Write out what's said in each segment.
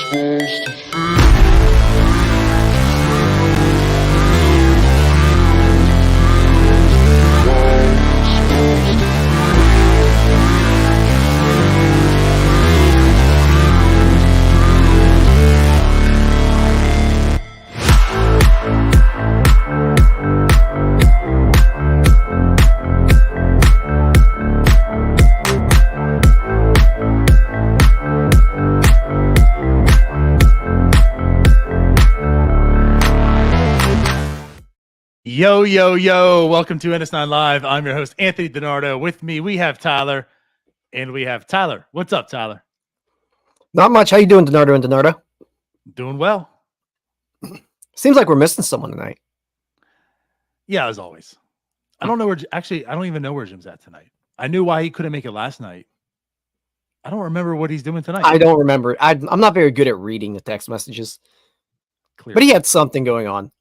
supposed to feel. Yo, yo, yo. Welcome to NS9LIVE. I'm your host, Anthony DiNardo. With me, we have Tyler, and we have Tyler. What's up, Tyler? Not much. How you doing, DiNardo and DiNardo? Doing well. Seems like we're missing someone tonight. Yeah, as always. I don't know where, actually, I don't even know where Jim's at tonight. I knew why he couldn't make it last night. I don't remember what he's doing tonight. I don't remember. I'm not very good at reading the text messages. Clearly. But he had something going on.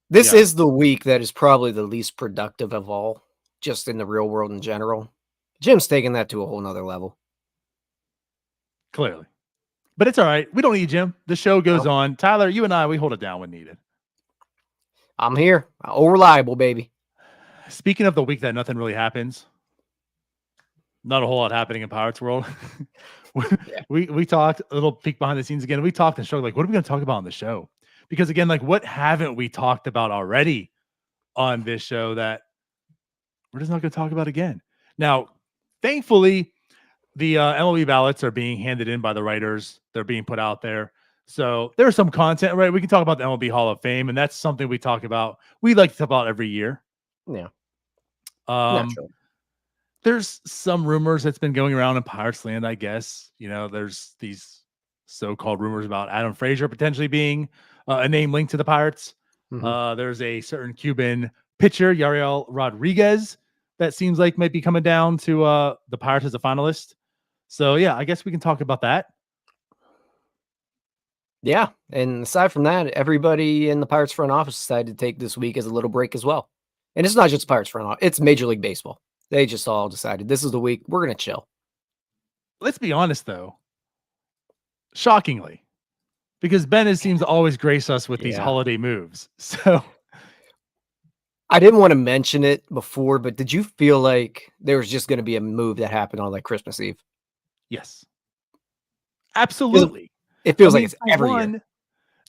This is the week that is probably the least productive of all, just in the real world in general. Jim's taking that to a whole nother level. Clearly. But it's all right. We don't need Jim. The show goes on. Tyler, you and I, we hold it down when needed. I'm here. Oh, reliable, baby. Speaking of the week that nothing really happens, not a whole lot happening in Pirates World. We talked a little peek behind the scenes again. We talked and showed, like, what are we going to talk about on the show? Because again, like, what haven't we talked about already on this show that we're just not going to talk about again? Now, thankfully, the MLB ballots are being handed in by the writers. They're being put out there. So there's some content, right? We can talk about the MLB Hall of Fame, and that's something we talk about. We like to talk about every year. Yeah. There's some rumors that's been going around in Pirates land, I guess. You know, there's these so-called rumors about Adam Frazier potentially being a name linked to the Pirates. There's a certain Cuban pitcher, Yariel Rodriguez, that seems like might be coming down to the Pirates as a finalist. So, yeah, I guess we can talk about that. Yeah, and aside from that, everybody in the Pirates front office decided to take this week as a little break as well. And it's not just Pirates front office, it's Major League Baseball. They just all decided this is the week we're going to chill. Let's be honest, though. Shockingly, because Ben seems to always grace us with these holiday moves. So I didn't want to mention it before, but did you feel like there was just going to be a move that happened on like Christmas Eve? Yes, absolutely. It feels like it's every year.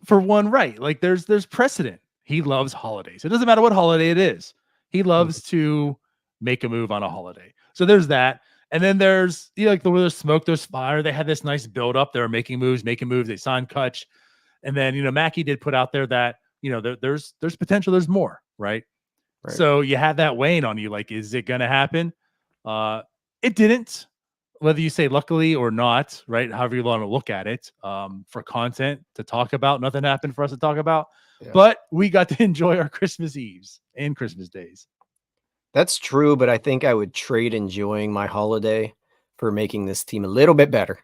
For one, right? Like there's precedent. He loves holidays. It doesn't matter what holiday it is. He loves to make a move on a holiday. So there's that. And then there's, you know, like where there's smoke, there's fire. They had this nice build up. They were making moves. They signed Kutch. And then, you know, Mackey did put out there that, you know, there's potential. There's more, right? So you had that weighing on you. Like, is it going to happen? It didn't, whether you say luckily or not, right? However you want to look at it, for content to talk about. Nothing happened for us to talk about, but we got to enjoy our Christmas Eves and Christmas days. That's true, but I think I would trade enjoying my holiday for making this team a little bit better.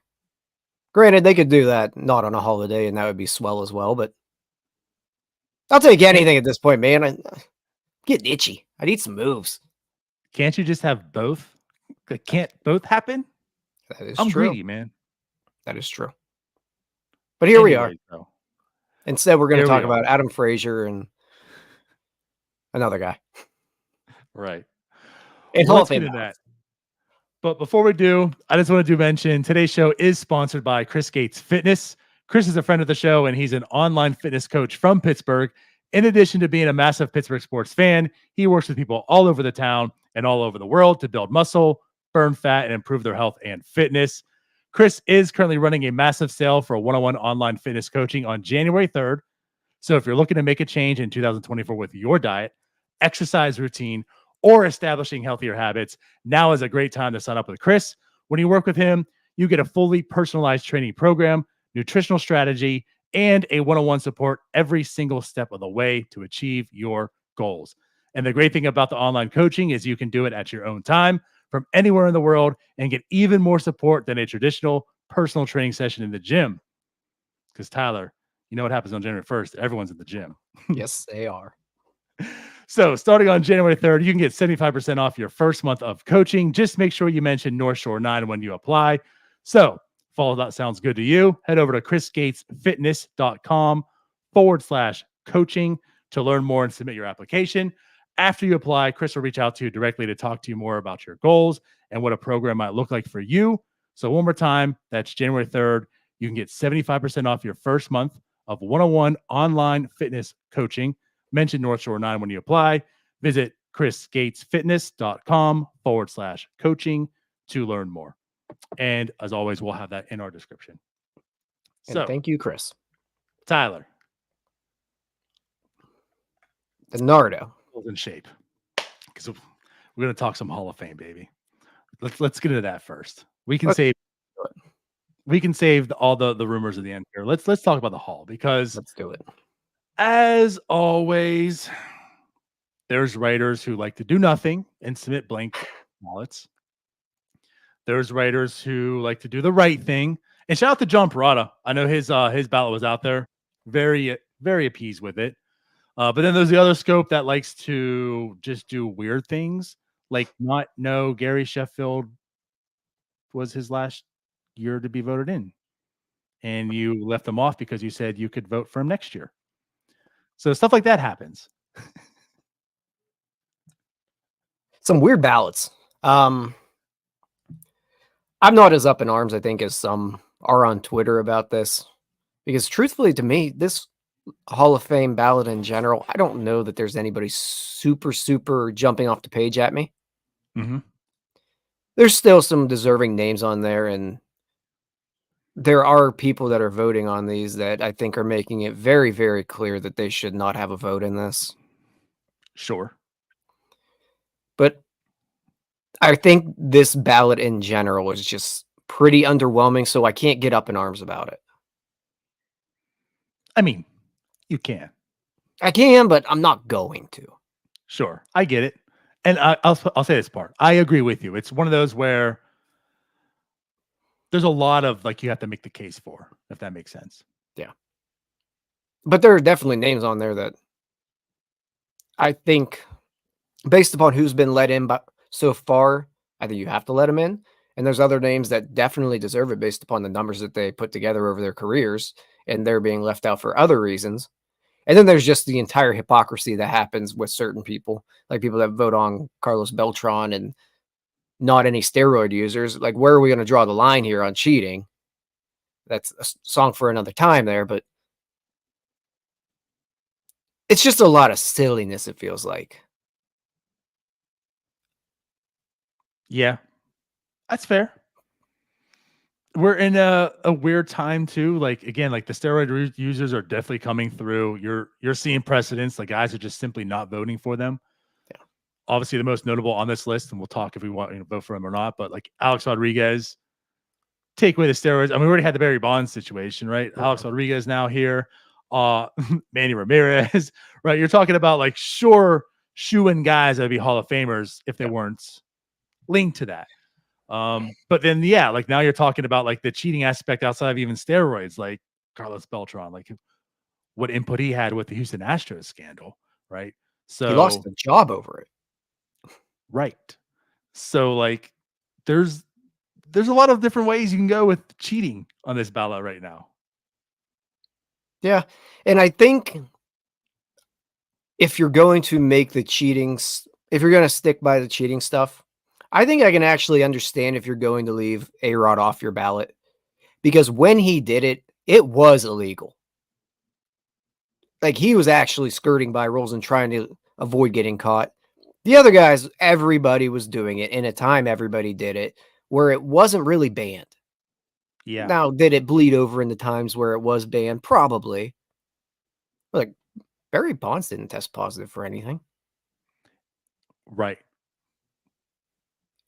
Granted, they could do that not on a holiday, and that would be swell as well, but I'll take anything at this point, man. I'm getting itchy. I need some moves. Can't you just have both? Can't both happen? That is I'm true. greedy, man. That is true. But here we are. Though. Instead, we're going to talk about Adam Frazier and another guy. Right. And let's get into that. But before we do, I just wanted to mention today's show is sponsored by Chris Gates Fitness. Chris is a friend of the show, and he's an online fitness coach from Pittsburgh. In addition to being a massive Pittsburgh sports fan, he works with people all over the town and all over the world to build muscle, burn fat, and improve their health and fitness. Chris is currently running a massive sale for one-on-one online fitness coaching on January 3rd. So if you're looking to make a change in 2024 with your diet, exercise routine, or establishing healthier habits, now is a great time to sign up with Chris. When you work with him, you get a fully personalized training program, nutritional strategy, and a one-on-one support every single step of the way to achieve your goals. And the great thing about the online coaching is you can do it at your own time from anywhere in the world and get even more support than a traditional personal training session in the gym. Because Tyler, you know what happens on January 1st? Everyone's at the gym. Yes, they are. So starting on January 3rd, you can get 75% off your first month of coaching. Just make sure you mention North Shore 9 when you apply. So Follow that sounds good to you. Head over to chrisgatesfitness.com/coaching to learn more and submit your application. After you apply, Chris will reach out to you directly to talk to you more about your goals and what a program might look like for you. So one more time, that's January 3rd. You can get 75% off your first month of one-on-one online fitness coaching. Mention North Shore 9 when you apply. Visit chrisgatesfitness.com/coaching to learn more. And as always, we'll have that in our description. And So thank you, Chris. Tyler, The Nardo. in shape, because we're going to talk some Hall of Fame, baby. Let's get into that first. We can save all the rumors at the end here. Let's talk about the Hall, because Let's do it. as always, there's writers who like to do nothing and submit blank ballots. There's writers who like to do the right thing. And shout out to John Parada. I know his ballot was out there. Very, very appeased with it. But then there's the other scope that likes to just do weird things, like not know Gary Sheffield was his last year to be voted in, and you left him off because you said you could vote for him next year. So stuff like that happens. Some weird ballots. I'm not as up in arms, I think, as some are on Twitter about this, because truthfully, to me, this Hall of Fame ballot in general, I don't know that there's anybody super jumping off the page at me. Mm-hmm. There's still some deserving names on there, and there are people that are voting on these that I think are making it very, very clear that they should not have a vote in this. Sure. But I think this ballot in general is just pretty underwhelming, so I can't get up in arms about it. I mean, you can. I can, but I'm not going to. Sure. I get it. And I'll say this part. I agree with you. It's one of those where there's a lot of, like, you have to make the case for, if that makes sense. Yeah. But there are definitely names on there that I think, based upon who's been let in so far, I think you have to let them in. And there's other names that definitely deserve it based upon the numbers that they put together over their careers, and they're being left out for other reasons. And then there's just the entire hypocrisy that happens with certain people, like people that vote on Carlos Beltran and not any steroid users. Like, where are we going to draw the line here on cheating? That's a song for another time there, but it's just a lot of silliness, it feels like. Yeah, that's fair. We're in a weird time too. Like, again, like the steroid users are definitely coming through. You're seeing precedents. Like, guys are just simply not voting for them. Yeah. Obviously, the most notable on this list, and we'll talk if we want to vote for him or not. But like Alex Rodriguez, take away the steroids. I mean, we already had the Barry Bonds situation, right? Yeah. Alex Rodriguez now here. Manny Ramirez, right? You're talking about, like, sure, shoo-in guys that would be Hall of Famers if they weren't linked to that. But then, yeah, like now you're talking about like the cheating aspect outside of even steroids, like Carlos Beltran, like what input he had with the Houston Astros scandal, right? So He lost a job over it. Right. So like there's a lot of different ways you can go with cheating on this ballot right now. Yeah. And I think if you're going to make the cheating, if you're going to stick by the cheating stuff, I think I can actually understand if you're going to leave A-Rod off your ballot, because when he did it, it was illegal. Like, he was actually skirting by rules and trying to avoid getting caught. The other guys, everybody was doing it in a time everybody did it where it wasn't really banned. Yeah. Now, did it bleed over in the times where it was banned? Probably. Like, Barry Bonds didn't test positive for anything. Right.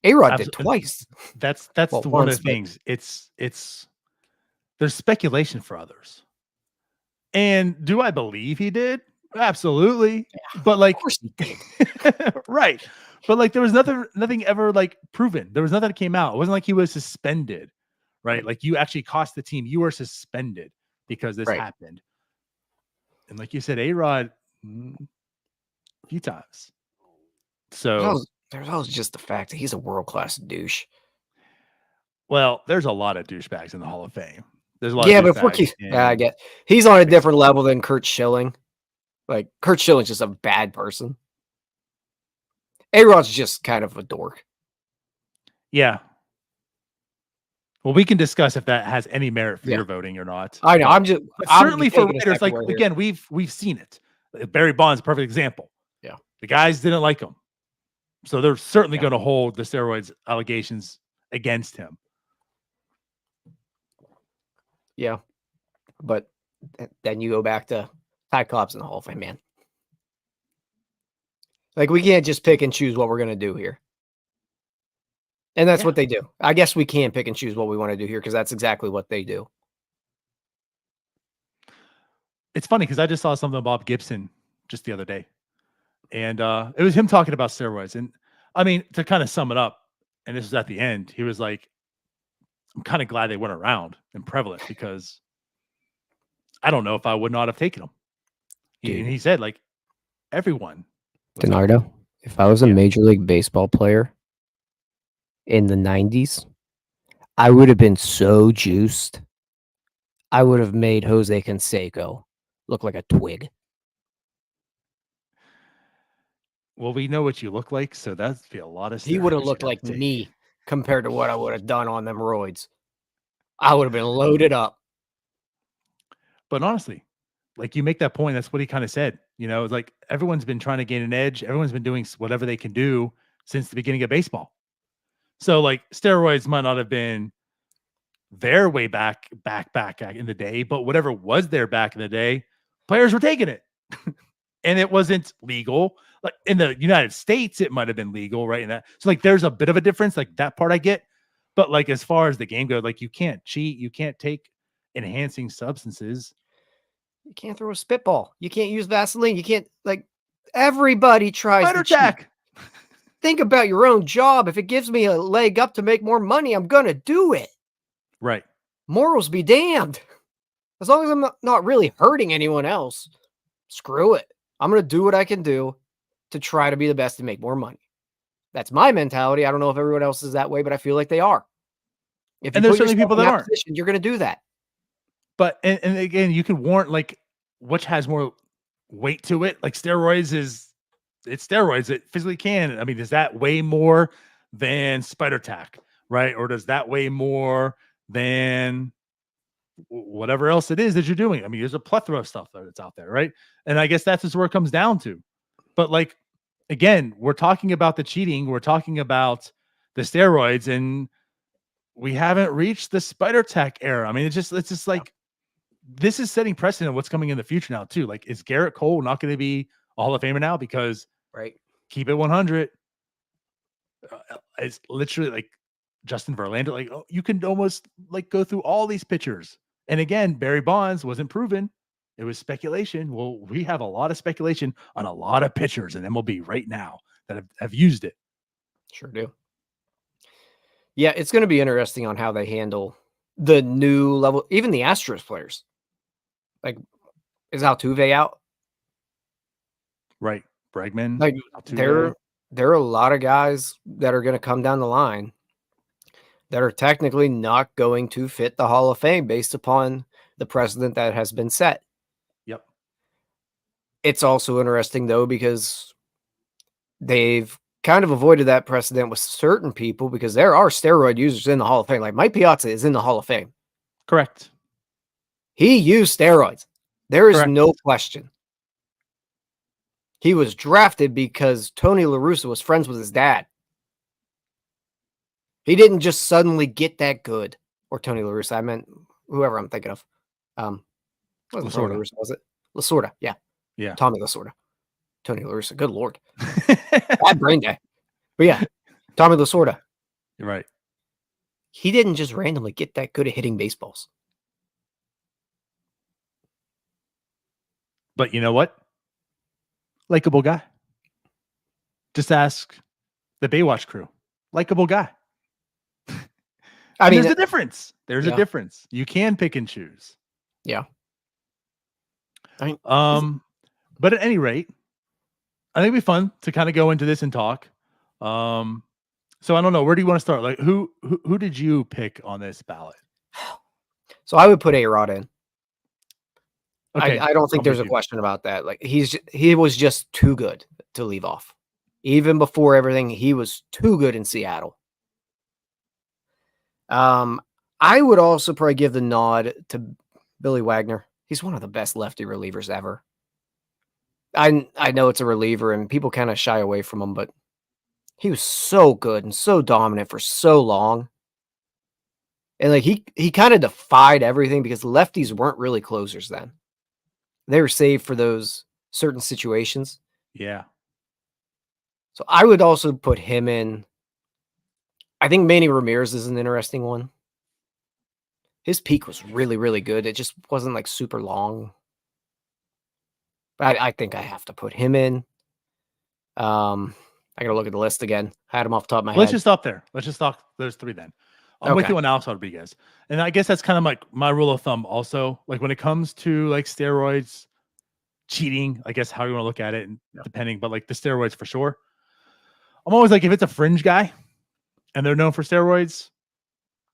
A-Rod did twice. That's one of the things. It's there's speculation for others. And do I believe he did? Absolutely. Yeah, but like, of course he did. Right. But like, there was nothing ever like proven. There was nothing that came out. It wasn't like he was suspended, right? Like, you actually cost the team. You were suspended because this happened. And like you said, A-Rod a few times. So there's always just the fact that he's a world-class douche. Well, there's a lot of douchebags in the Hall of Fame. There's a lot Yeah, of but if we're douchebags I in get he's on a different baseball. level than Kurt Schilling. Like Kurt Schilling's just a bad person. A-Rod's just kind of a dork. Yeah. Well, we can discuss if that has any merit for Yeah. your voting or not. I know. But I'm certainly for taking a writers, second like word here. again, we've seen it. Barry Bonds, perfect example. Yeah. The guys didn't like him, so they're certainly Yeah. going to hold the steroids allegations against him. Yeah, but then you go back to Ty Cobb's in the Hall of Fame, man. Like we can't just pick and choose what we're going to do here. And that's what they do. I guess we can pick and choose what we want to do here because that's exactly what they do. It's funny because I just saw something about Bob Gibson just the other day. And it was him talking about steroids. And I mean, to kind of sum it up, and this was at the end, he was like, I'm kind of glad they went around and prevalent because I don't know if I would not have taken them. And he said, like, everyone. Denardo, if I was a Major League Baseball player in the 90s, I would have been so juiced. I would have made Jose Canseco look like a twig. Well, we know what you look like, so that'd be a lot of steroids. He would have looked like me compared to what I would have done on them roids. I would have been loaded up. But honestly, like you make that point, that's what he kind of said. You know, it's like everyone's been trying to gain an edge. Everyone's been doing whatever they can do since the beginning of baseball. So like steroids might not have been their way back in the day, but whatever was there back in the day, players were taking it. And it wasn't legal. Like in the United States, it might have been legal, right? And that, so like there's a bit of a difference, like that part I get. But like as far as the game goes, like you can't cheat, you can't take enhancing substances. You can't throw a spitball. You can't use Vaseline. You can't, like, everybody tries to cheat. Think about your own job. If it gives me a leg up to make more money, I'm going to do it. Right. Morals be damned. As long as I'm not really hurting anyone else, screw it. I'm going to do what I can do to try to be the best and make more money. That's my mentality. I don't know if everyone else is that way, but I feel like they are. If you and there's put certainly people that aren't. Position, you're going to do that. But and again, you can warrant like which has more weight to it. Like steroids it's steroids. It physically can. I mean, is that way more than spider tack, right? Or does that weigh more than whatever else it is that you're doing? I mean, there's a plethora of stuff that's out there, right? And I guess that's just where it comes down to. But like, again, we're talking about the cheating. We're talking about the steroids, and we haven't reached the spider tack era. I mean, it's just like, this is setting precedent of what's coming in the future now too. Like, is Garrett Cole not going to be a Hall of Famer now? Because keep it 100. It's literally like Justin Verlander. Like, oh, you can almost like go through all these pitchers. And again, Barry Bonds wasn't proven. It was speculation. Well, we have a lot of speculation on a lot of pitchers in MLB right now that have used it. Sure do. Yeah, it's going to be interesting on how they handle the new level, even the Astros players. Like, is Altuve out? Right. Bregman. Like, there are a lot of guys that are going to come down the line that are technically not going to fit the Hall of Fame based upon the precedent that has been set. Yep. It's also interesting, though, because they've kind of avoided that precedent with certain people because there are steroid users in the Hall of Fame. Like Mike Piazza is in the Hall of Fame. Correct. He used steroids. There is no question. He was drafted because Tony La Russa was friends with his dad. He didn't just suddenly get that good. Or Tony La Russa. I meant whoever I'm thinking of. Lasorda. Was it? Lasorda, yeah. Yeah. Tommy Lasorda. Tony La Russa. Good Lord. Bad brain day. But yeah, Tommy Lasorda. You're right. He didn't just randomly get that good at hitting baseballs. But you know what? Likeable guy. Just ask the Baywatch crew. Likeable guy. I mean, there's a difference. There's a difference. You can pick and choose. Yeah. But at any rate, I think it'd be fun to kind of go into this and talk. So I don't know. Where do you want to start? Like who did you pick on this ballot? So I would put A-Rod in. Okay, I don't think I'm there's with a you. question about that. Like he was just too good to leave off. Even before everything, he was too good in Seattle. I would also probably give the nod to Billy Wagner. He's one of the best lefty relievers ever. I know it's a reliever and people kind of shy away from him, but he was so good and so dominant for so long. And like he kind of defied everything because lefties weren't really closers then. They were saved for those certain situations. Yeah. So I would also put him in. I think Manny Ramirez is an interesting one. His peak was really, really good. It just wasn't like super long. But I think I have to put him in. I gotta look at the list again. I had him off the top of my Let's head. just stop there. Let's just talk. There's 3 then. I'm with Okay. you on Alex Rodriguez. And I guess that's kind of like my rule of thumb also. Like when it comes to like steroids, cheating, I guess how you want to look at it and depending, but like the steroids for sure. I'm always like, if it's a fringe guy and they're known for steroids,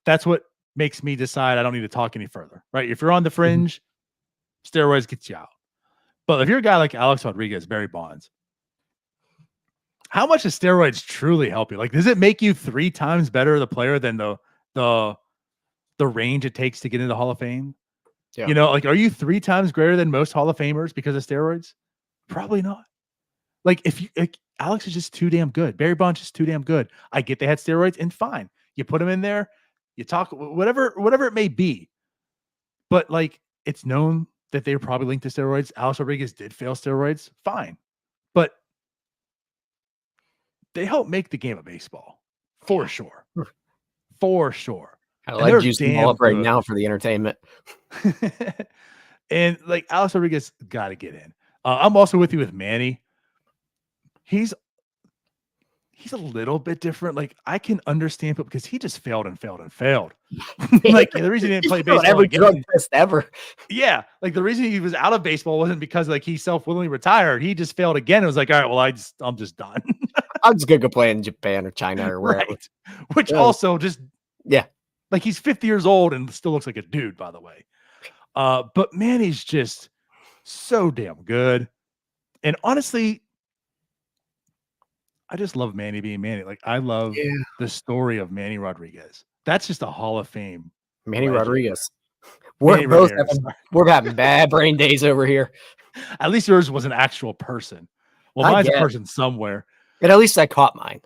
that's what makes me decide I don't need to talk any further, right? If you're on the fringe, steroids gets you out. But if you're a guy like Alex Rodriguez, Barry Bonds, how much does steroids truly help you? Like, does it make you 3 times better the player than the range it takes to get into the Hall of Fame? Yeah. You know, like, are you 3 times greater than most Hall of Famers because of steroids? Probably not. Like, if you Alex is just too damn good. Barry Bonds is too damn good. I get they had steroids, and fine. You put them in there, you talk whatever it may be. But like, it's known that they were probably linked to steroids. Alex Rodriguez did fail steroids. Fine. But they help make the game of baseball. For sure. For sure. I And like they're juicing them all damn up right good. now for the entertainment. And like Alex Rodriguez got to get in. I'm also with you with Manny. He's a little bit different. Like I can understand it because he just failed and failed and failed. Like the reason he didn't play baseball every drug again. test ever. Yeah, like the reason he was out of baseball wasn't because like he self-willingly retired. He just failed again. It was like, all right, well, I'm just done. I'm just gonna go play in Japan or China or wherever. Right. Which Yeah. also just Yeah. like he's 50 years old and still looks like a dude, by the way. But Manny's just so damn good. And honestly, I just love Manny being Manny. Like I love the story of Manny Rodriguez. That's just a Hall of Fame. Manny legend. Rodriguez. Manny We're having bad brain days over here. At least yours was an actual person. Well, I mine's a guess. person somewhere. And at least I caught mine.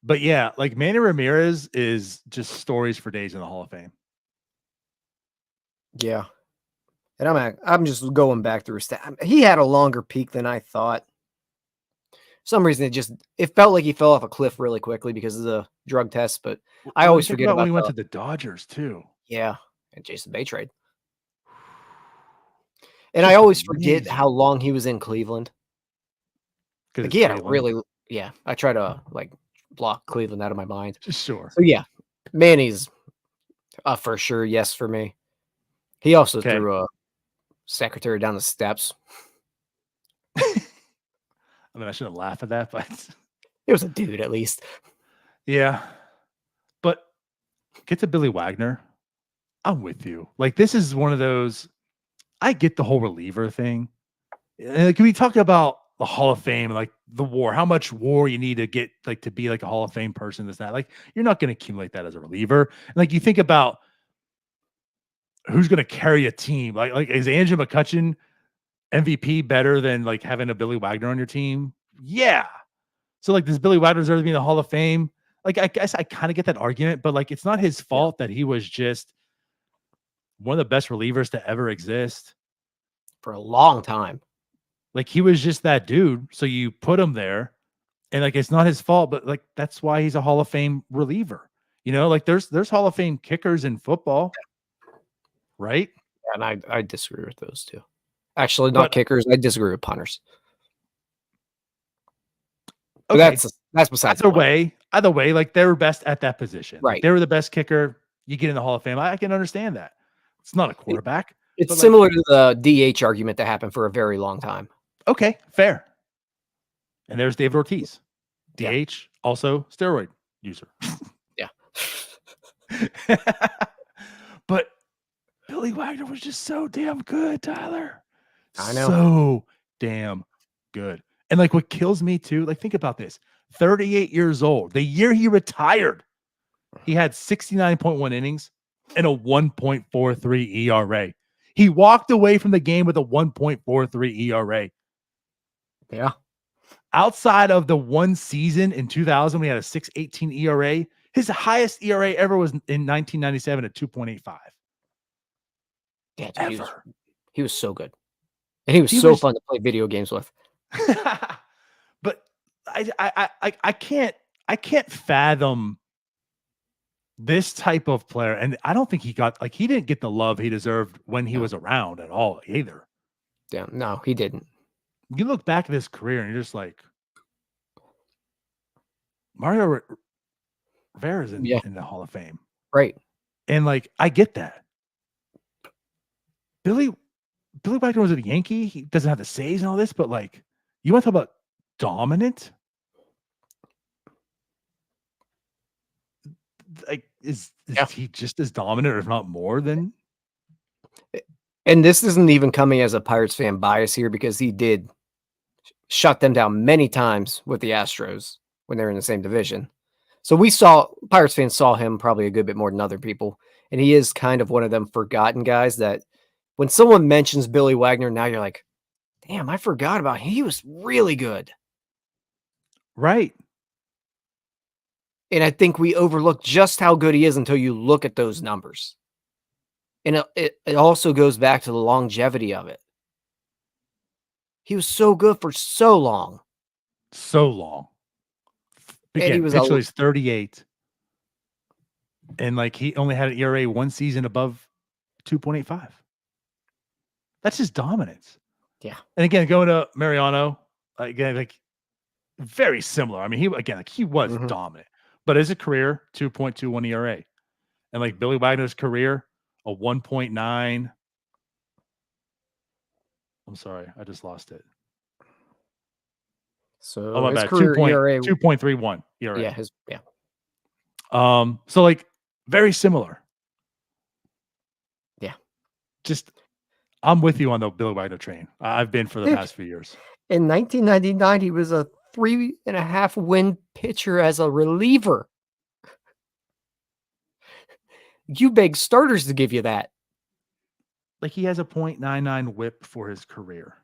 But yeah, like Manny Ramirez is just stories for days in the Hall of Fame. Yeah. And I'm just going back through his stat. He had a longer peak than I thought. For some reason it felt like he fell off a cliff really quickly because of the drug test, but I always forget about when he went to the Dodgers too. Yeah, and Jason Bay trade. And I always forget how long he was in Cleveland. Like he had a really I try to like block Cleveland out of my mind. Sure. So yeah, Manny's for sure yes for me. He also threw a secretary down the steps. I mean, I shouldn't laugh at that, but it was a dude at least. Yeah. But get to Billy Wagner. I'm with you. Like, this is one of those, I get the whole reliever thing. And can we talk about the Hall of Fame, like the war, how much war you need to get, like, to be like a Hall of Fame person, this, that, like, you're not going to accumulate that as a reliever. And like, you think about who's going to carry a team, like, is Andrew McCutchen MVP better than like having a Billy Wagner on your team? Yeah. So like, does Billy Wagner deserve to be in the Hall of Fame? Like, I guess I kind of get that argument, but like, it's not his fault that he was just one of the best relievers to ever exist for a long time. Like, he was just that dude. So you put him there and like, it's not his fault, but like, that's why he's a Hall of Fame reliever. You know, like there's Hall of Fame kickers in football, right? And I disagree with those two. Actually, not kickers. I disagree with punters. Okay. That's besides either way, like they were best at that position. Right. Like, they were the best kicker. You get in the Hall of Fame. I can understand that. It's not a quarterback. It's similar to the DH argument that happened for a very long time. Okay, fair. And there's David Ortiz. DH, also steroid user. Yeah. But Billy Wagner was just so damn good, Tyler. I know. So damn good. And like what kills me too, like think about this. 38 years old. The year he retired, he had 69.1 innings and a 1.43 ERA. He walked away from the game with a 1.43 ERA. Yeah. Outside of the one season in 2000, we had a 6.18 ERA. His highest ERA ever was in 1997 at 2.85. Yeah, dude, Ever. he was so good. And he was He so was- fun to play video games with. But I can't fathom this type of player. And I don't think he didn't get the love he deserved when he was around at all either. Damn, no, he didn't. You look back at his career and you're just like, Mario Rivera's in the Hall of Fame. Right. And like, I get that. Billy Wagner was a Yankee. He doesn't have the saves and all this, but like, you want to talk about dominant? Like, is he just as dominant, or if not more than? And this isn't even coming as a Pirates fan bias here, because he did shut them down many times with the Astros when they were in the same division. So Pirates fans saw him probably a good bit more than other people. And he is kind of one of them forgotten guys that when someone mentions Billy Wagner, now you're like, damn, I forgot about him. He was really good. Right. And I think we overlook just how good he is until you look at those numbers. And it also goes back to the longevity of it. He was so good for so long. So long. Again, he was Mitchell is 38. And like, he only had an ERA one season above 2.85. That's just dominance. Yeah. And again, going to Mariano, again, like very similar. I mean, he was dominant, but as a career, 2.21 ERA. And like Billy Wagner's career, a 1.9. I'm sorry, I just lost it. So my his bad. career ERA 2.31 ERA. Yeah. So like very similar. Yeah. Just I'm with you on the Billy Wagner train. I've been for the past few years. In 1999, he was a 3.5 win pitcher as a reliever. You beg starters to give you that. Like, he has a 0.99 whip for his career.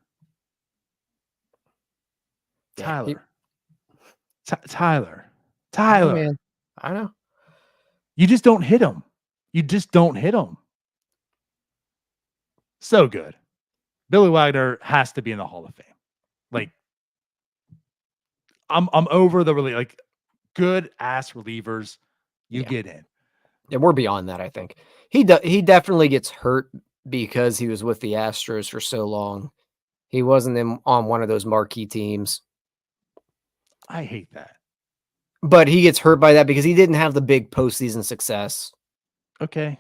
Tyler. Tyler. Oh, man. I know. You just don't hit him. So good. Billy Wagner has to be in the Hall of Fame. Like, I'm over the like good ass relievers. You get in. And we're beyond that, I think. He definitely gets hurt because he was with the Astros for so long. He wasn't on one of those marquee teams. I hate that. But he gets hurt by that because he didn't have the big postseason success. Okay.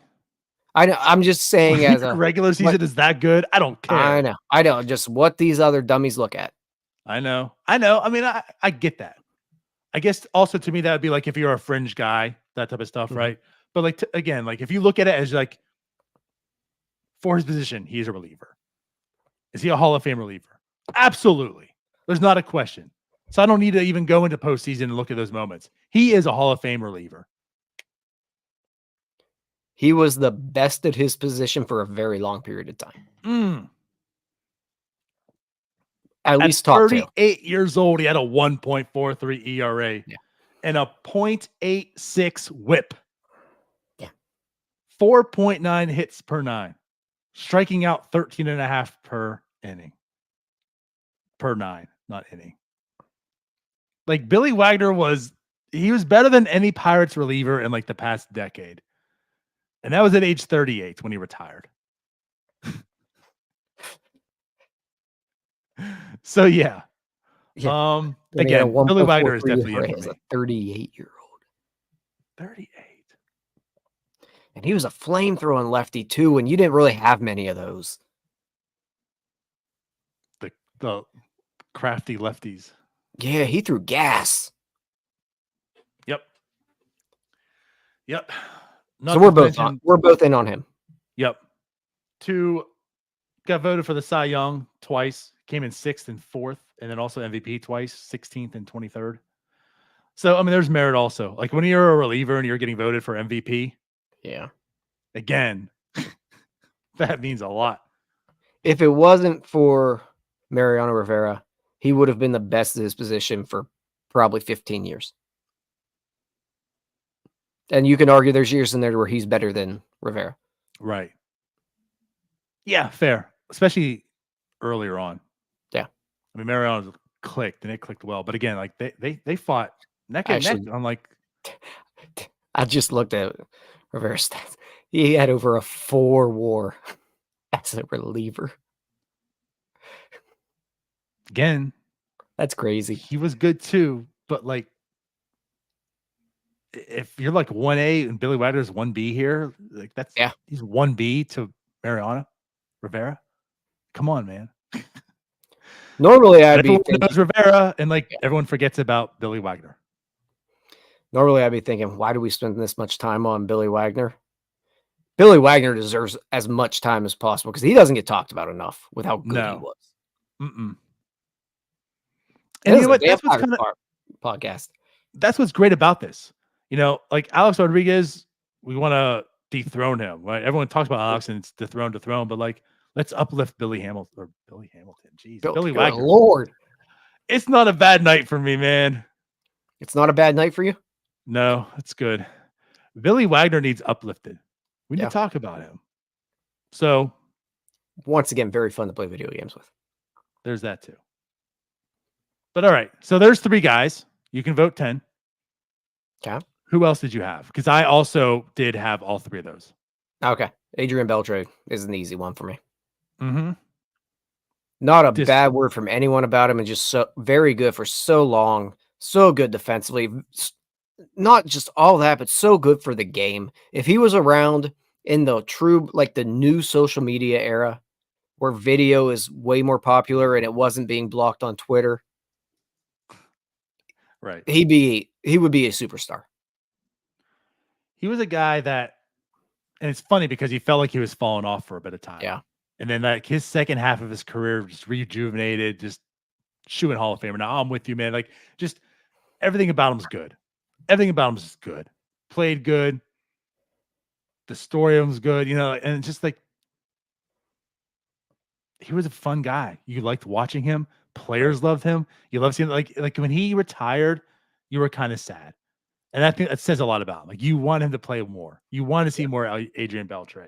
I'm just saying, as a regular season is that good. I don't care. I know. Just what these other dummies look at. I know. I mean, I get that. I guess also to me, that would be like if you're a fringe guy, that type of stuff, right? But like, again, like if you look at it as like, for his position, he's a reliever. Is he a Hall of Fame reliever? Absolutely. There's not a question. So I don't need to even go into postseason and look at those moments. He is a Hall of Fame reliever. He was the best at his position for a very long period of time. At least top 38 years old, he had a 1.43 ERA and a 0.86 whip. Yeah. 4.9 hits per 9. Striking out 13.5 per inning. Per 9, not inning. Like, Billy Wagner was better than any Pirates reliever in like the past decade. And that was at age 38 when he retired. So yeah. Again, Billy Wagner is definitely a 38-year-old. 38. And he was a flamethrowing lefty too, and you didn't really have many of those. The crafty lefties. Yeah, he threw gas. Yep. So Not we're to both mention, we're both in on him. yep. Two got voted for the Cy Young twice, came in 6th and 4th, and then also MVP twice, 16th and 23rd. So, I mean, there's merit also. Like when you're a reliever and you're getting voted for MVP, Yeah. again, that means a lot. If it wasn't for Mariano Rivera, he would have been the best at his position for probably 15 years. And you can argue there's years in there where he's better than Rivera. Right. Yeah, fair. Especially earlier on. Yeah. I mean, Mariano clicked and it clicked well. But again, like they fought neck and neck. I'm like, I just looked at Rivera's stats. He had over a 4 WAR as a reliever. again, That's crazy. he was good too. But like, if you're like 1A and Billy Wagner's 1B here, like he's 1B to Mariano Rivera. Come on, man. Normally I'd be everyone thinking, knows Rivera, and like everyone forgets about Billy Wagner. Normally I'd be thinking, why do we spend this much time on Billy Wagner? Billy Wagner deserves as much time as possible because he doesn't get talked about enough with how good he was. And And you know what? That's what's podcast. That's what's great about this. You know, like Alex Rodriguez, we want to dethrone him, right? Everyone talks about Alex and it's dethrone, but like, let's uplift Billy Hamilton. Jeez, Billy Wagner. Lord, it's not a bad night for me, man. It's not a bad night for you? No, it's good. Billy Wagner needs uplifted. We need to talk about him. So, once again, very fun to play video games with. There's that too. But all right, so there's 3 guys. You can vote 10. Okay. Who else did you have? Because I also did have all 3 of those. Okay. Adrian Beltre is an easy one for me. Mm-hmm. Not a bad word from anyone about him, and just so very good for so long. So good defensively. Not just all that, but so good for the game. If he was around in the true, like the new social media era where video is way more popular and it wasn't being blocked on Twitter, right, he would be a superstar. He was a guy that, and it's funny because he felt like he was falling off for a bit of time. Yeah. And then like his second half of his career just rejuvenated, just shooing Hall of Famer. Now I'm with you, man. Like just everything about him's good. Everything about him is good. Played good. The story of him's good, you know, and just like he was a fun guy. You liked watching him. Players loved him. You loved seeing like when he retired, you were kind of sad. And I think that says a lot about him. Like you want him to play more. You want to see more Adrian Beltre.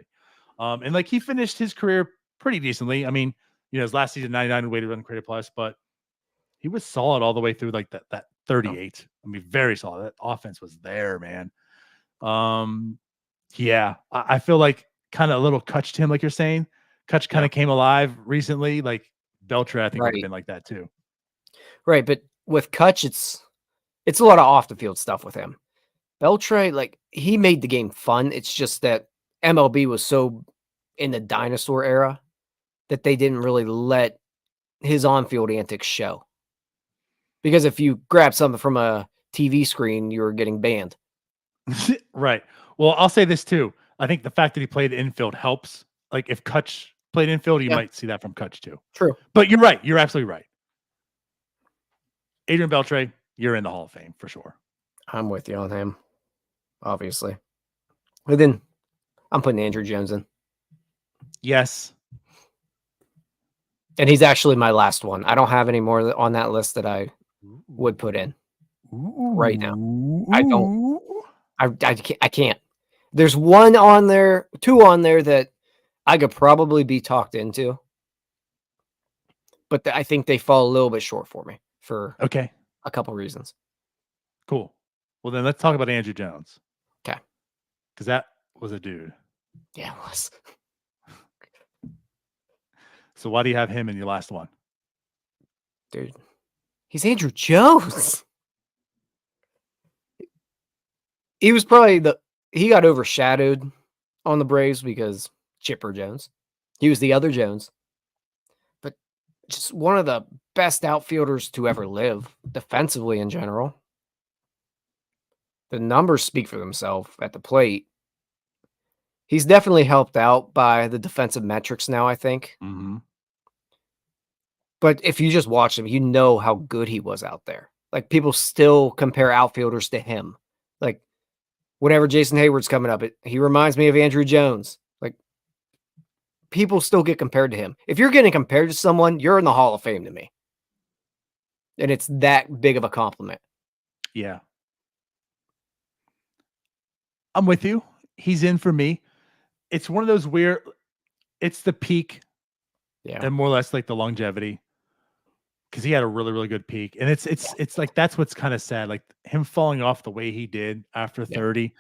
And like he finished his career pretty decently. I mean, you know, his last season 99 weighted run created plus, but he was solid all the way through like that 38. I mean, very solid. That offense was there, man. Yeah, I feel like kind of a little Kutch to him, like you're saying. Kutch kind of came alive recently. Like Beltre, I think would have been like that too. Right, but with Kutch, it's a lot of off the field stuff with him. Beltre, like he made the game fun. It's just that MLB was so in the dinosaur era that they didn't really let his on-field antics show. Because if you grab something from a TV screen, you were getting banned. Right. Well, I'll say this too. I think the fact that he played infield helps. Like if Kutch played infield, you might see that from Kutch too. True. But you're right. You're absolutely right. Adrian Beltre, you're in the Hall of Fame for sure. I'm with you on him, obviously. But then I'm putting Andrew Jones in. Yes. And he's actually my last one. I don't have any more on that list that I would put in right now. I don't. I can't. There's one on there, 2 on there that I could probably be talked into. But I think they fall a little bit short for me for a couple reasons. Cool. Well, then let's talk about Andrew Jones. Okay. Because that was a dude. Yeah, it was. So why do you have him in your last one? Dude, he's Andrew Jones. He was probably he got overshadowed on the Braves because Chipper Jones. He was the other Jones. But just one of the best outfielders to ever live, defensively in general. the numbers speak for themselves at the plate. He's definitely helped out by the defensive metrics now, I think. Mm-hmm. But if you just watch him, you know how good he was out there. Like, people still compare outfielders to him. Like, whenever Jason Hayward's coming up, he reminds me of Andrew Jones. Like, people still get compared to him. If you're getting compared to someone, you're in the Hall of Fame to me. And it's that big of a compliment. Yeah. I'm with you. He's in for me. It's one of those weird, it's the peak and more or less like the longevity. Because he had a really, really good peak. And it's like that's what's kind of sad. Like him falling off the way he did after 30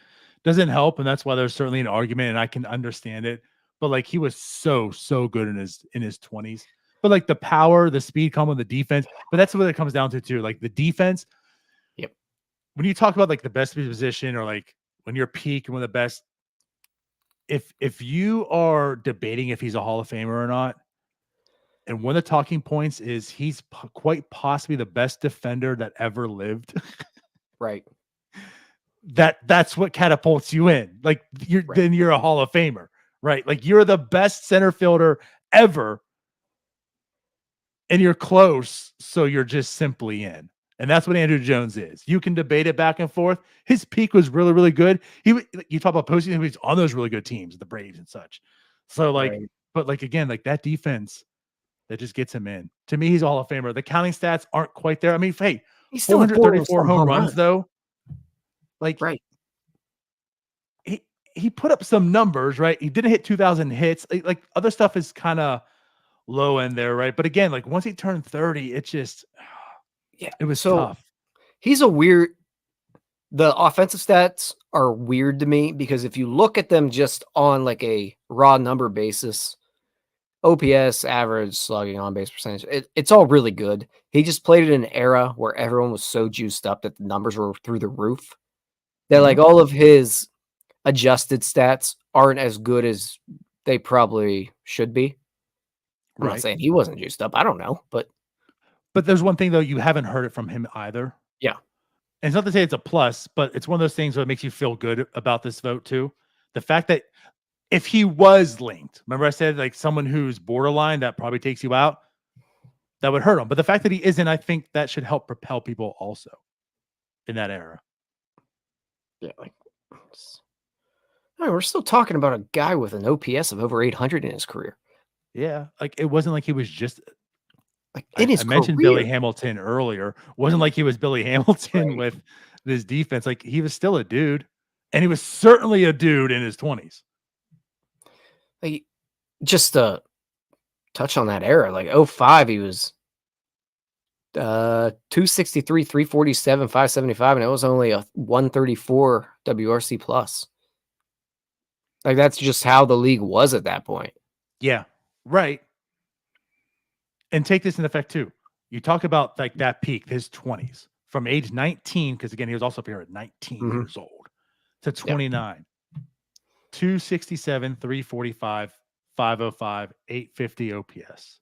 doesn't help. And that's why there's certainly an argument, and I can understand it. But like he was so good in his 20s. But like the power, the speed come with the defense. But that's what it comes down to too. Like the defense. Yep. When you talk about like the best position, or like when you're peak and one of the best, if you are debating if he's a Hall of Famer or not, and one of the talking points is he's quite possibly the best defender that ever lived. Right. That's what catapults you in. Like then you're a Hall of Famer, right? Like you're the best center fielder ever, and you're close, so you're just simply in. And that's what Andrew Jones is. You can debate it back and forth. His peak was really, really good. You talk about posting, he was on those really good teams, the Braves and such. So like, but like again, like that defense that just gets him in. To me, he's a Hall of Famer. The counting stats aren't quite there. I mean, hey, he's still 434 home runs though. Like, he put up some numbers, right? He didn't hit 2,000 hits. Like other stuff is kind of low end there, right? But again, like once he turned 30, it just, it was tough. He's a weird. The offensive stats are weird to me because if you look at them just on like a raw number basis, OPS, average, slugging, on base percentage, it's all really good. He just played in an era where everyone was so juiced up that the numbers were through the roof. That like all of his adjusted stats aren't as good as they probably should be. I'm not saying he wasn't juiced up. I don't know, but there's one thing though, you haven't heard it from him either. Yeah. And it's not to say it's a plus, but it's one of those things that makes you feel good about this vote too. The fact that if he was linked, remember I said like someone who's borderline, that probably takes you out, that would hurt him. But the fact that he isn't, I think that should help propel people also in that era. Yeah, like we're still talking about a guy with an OPS of over 800 in his career. Yeah, like it wasn't like he was just like in his I mentioned career. Billy Hamilton earlier. It wasn't like he was Billy Hamilton with this defense. Like he was still a dude, and he was certainly a dude in his 20s. Like, just to touch on that era, like 05, he was 263, 347, 575, and it was only a 134 WRC plus. Like that's just how the league was at that point. Yeah, right. And take this in effect too. You talk about like that peak, his 20s, from age 19, because again, he was also up here at 19 years old, to 29. 267, 345, 505, 850 OPS.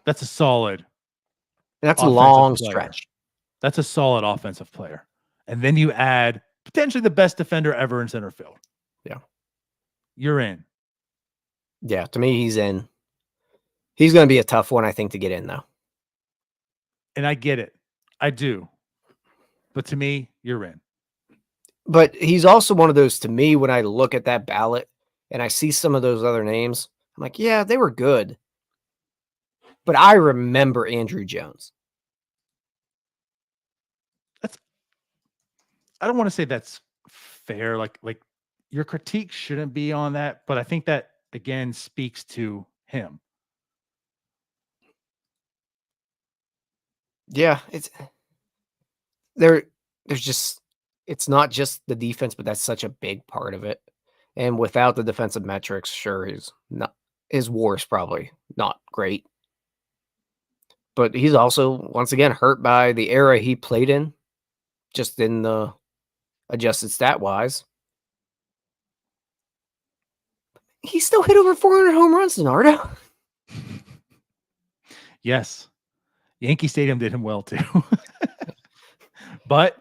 That's a solid. That's a long player. stretch. That's a solid offensive player. And then you add potentially the best defender ever in center field. Yeah. You're in. Yeah, to me, he's in. He's going to be a tough one, I think, to get in, though. And I get it. I do. But to me, you're in. But he's also one of those, to me, when I look at that ballot and I see some of those other names, I'm like, yeah, they were good. But I remember Andrew Jones. I don't want to say that's fair. Like your critique shouldn't be on that, but I think that again speaks to him. Yeah, there's just, it's not just the defense, but that's such a big part of it. And without the defensive metrics, sure, his WAR is probably not great. But he's also, once again, hurt by the era he played in, just in the adjusted stat wise. He still hit over 400 home runs, Donardo. Yes. Yankee Stadium did him well too. But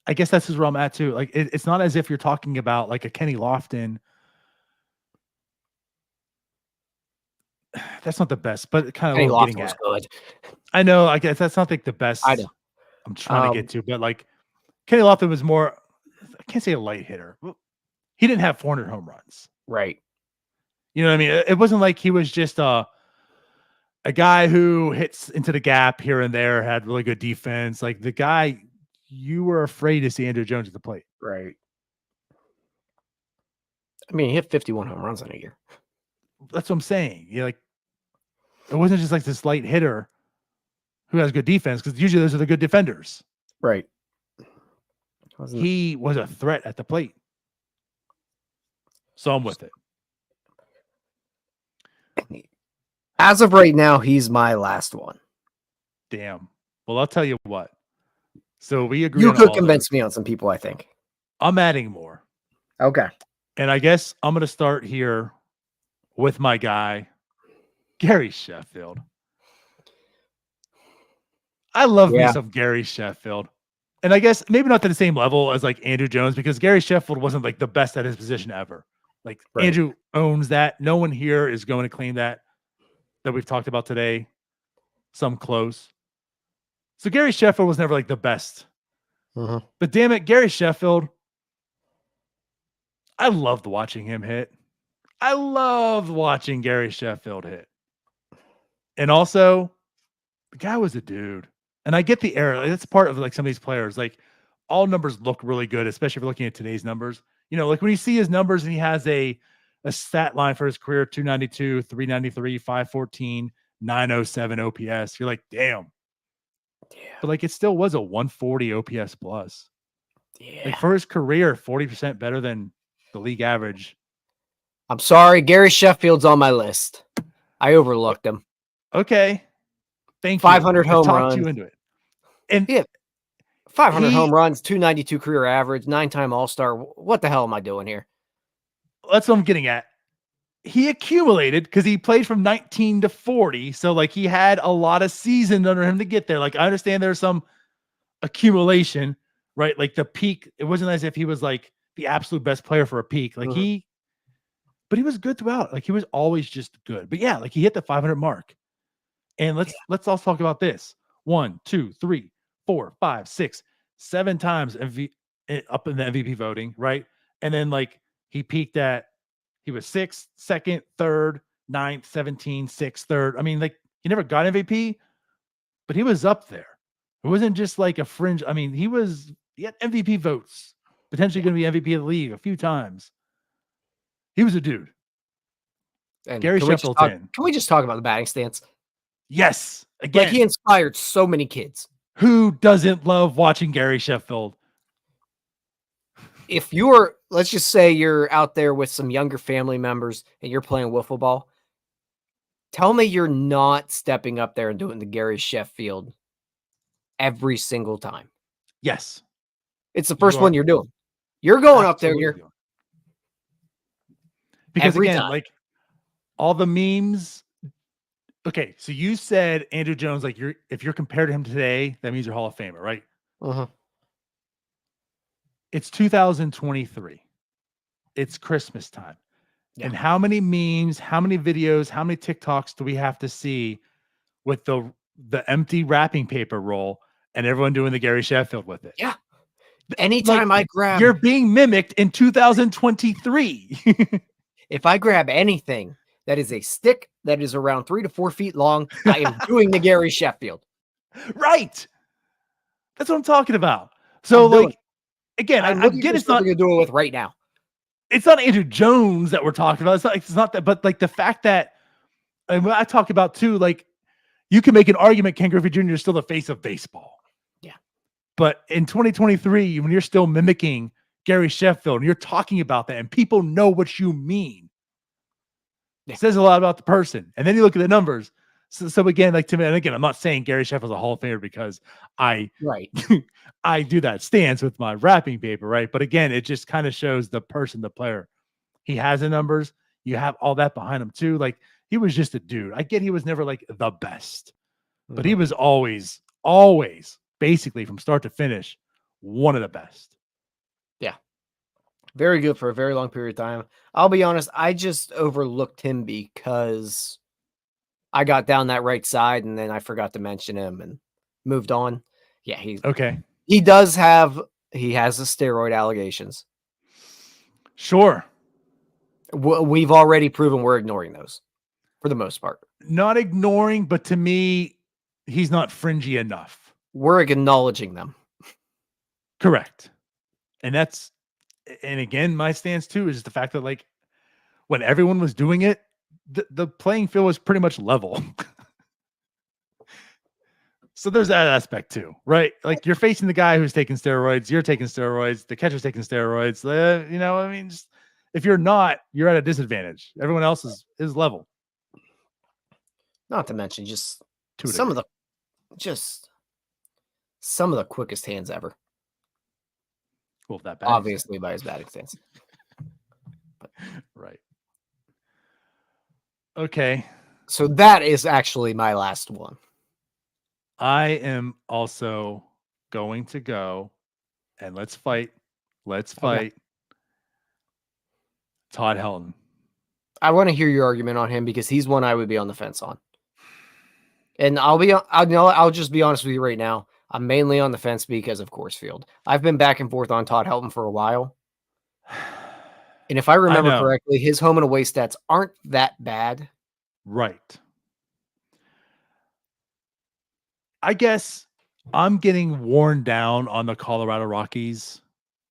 I guess that's where I'm at too. Like it's not as if you're talking about like a Kenny Lofton. That's not the best, but kind of Kenny what I'm getting Lofton was at. good. I know, I guess that's not like the I best know. I'm trying to get to, but like Kenny Lofton was more, I can't say a light hitter. He didn't have 400 home runs. Right. You know what I mean? It wasn't like he was just a guy who hits into the gap here and there, had really good defense. Like the guy, you were afraid to see Andrew Jones at the plate. Right. I mean, he hit 51 home runs in a year. That's what I'm saying. You're like, it wasn't just like this light hitter who has good defense, because usually those are the good defenders. Right. He was a threat at the plate. So I'm with it. As of right now, he's my last one. Damn. Well, I'll tell you what. So we agree. You on could all convince those. me on some people, I think. I'm adding more. Okay. And I guess I'm going to start here with my guy, Gary Sheffield. I love me some Gary Sheffield. And I guess maybe not to the same level as like Andrew Jones, because Gary Sheffield wasn't like the best at his position ever. Like Andrew owns that. No one here is going to claim that we've talked about today. Some close. So Gary Sheffield was never like the best. But damn it, Gary Sheffield, I loved watching him hit. I loved watching Gary Sheffield hit. And also, the guy was a dude. And I get the error. Like, that's part of like some of these players. Like all numbers look really good, especially if you're looking at today's numbers. You know, like when you see his numbers and he has a stat line for his career, 292, 393, 514, 907 OPS. You're like, damn. Yeah. But like it still was a 140 OPS plus. Yeah. Like for his career, 40% better than the league average. I'm sorry, Gary Sheffield's on my list. I overlooked him. Okay. Thank 500 you. home talked runs. you into it. And yeah, 500 home runs, 292 career average, 9-time All-Star. What the hell am I doing here? That's what I'm getting at. He accumulated because he played from 19 to 40. So like he had a lot of seasons under him to get there. Like I understand there's some accumulation, right? Like the peak, it wasn't as if he was like the absolute best player for a peak. Like but he was good throughout. Like he was always just good. But yeah, like he hit the 500 mark. And let's also talk about this. 1, 2, 3, 4, 5, 6, 7 times up in the MVP voting, right? And then like he peaked at, he was 6th, 2nd, 3rd, 9th, 17, 6th, 3rd. I mean, like he never got MVP, but he was up there. It wasn't just like a fringe. I mean, he had MVP votes, potentially going to be MVP of the league a few times. He was a dude. And Gary Sheffield's in. Can we just talk about the batting stance? Yes. Again, like he inspired so many kids. Who doesn't love watching Gary Sheffield? If you're, let's just say you're out there with some younger family members and you're playing wiffle ball, tell me you're not stepping up there and doing the Gary Sheffield every single time. Yes. It's the first one you're doing. You're going up there. Because again, like all the memes. Okay, so you said Andrew Jones, like if you're compared to him today, that means you're Hall of Famer, right? It's 2023. It's Christmas time. Yeah. And how many memes, how many videos, how many TikToks do we have to see with the empty wrapping paper roll and everyone doing the Gary Sheffield with it? Yeah. Anytime I grab, you're being mimicked in 2023. If I grab anything that is a stick that is around 3 to 4 feet long, I am doing the Gary Sheffield. Right. That's what I'm talking about. So like, again, I get it's not going to do it with right now. It's not Andrew Jones that we're talking about. It's not that, but like the fact that, and what I talk about too, like you can make an argument Ken Griffey Jr. is still the face of baseball. Yeah. But in 2023, when you're still mimicking Gary Sheffield and you're talking about that and people know what you mean, it says a lot about the person. And then you look at the numbers. So again, like to me, and again, I'm not saying Gary Sheffield's a Hall of Famer because I do that stance with my wrapping paper, right? But again, it just kind of shows the person, the player. He has the numbers. You have all that behind him too. Like he was just a dude. I get he was never like the best, but he was always basically from start to finish one of the best. Yeah. Very good for a very long period of time. I'll be honest, I just overlooked him because I got down that right side and then I forgot to mention him and moved on. Yeah, Okay. he has the steroid allegations. Sure. We've already proven we're ignoring those for the most part. Not ignoring, but to me, he's not fringy enough. We're acknowledging them. Correct. And again, my stance too is the fact that like when everyone was doing it, the playing field was pretty much level. So there's that aspect too, right? Like you're facing the guy who's taking steroids, you're taking steroids, the catcher's taking steroids. I mean, just, if you're not, you're at a disadvantage. Everyone else is level. Not to mention just To a some degree. of the quickest hands ever. Well, that batting Obviously by his batting stance. right. Okay. So that is actually my last one. I am also going to go and let's fight. Let's fight. Todd Helton. I want to hear your argument on him because he's one I would be on the fence on. And I'll just be honest with you right now. I'm mainly on the fence because of Coors Field. I've been back and forth on Todd Helton for a while. And if I remember correctly, his home and away stats aren't that bad. Right. I guess I'm getting worn down on the Colorado Rockies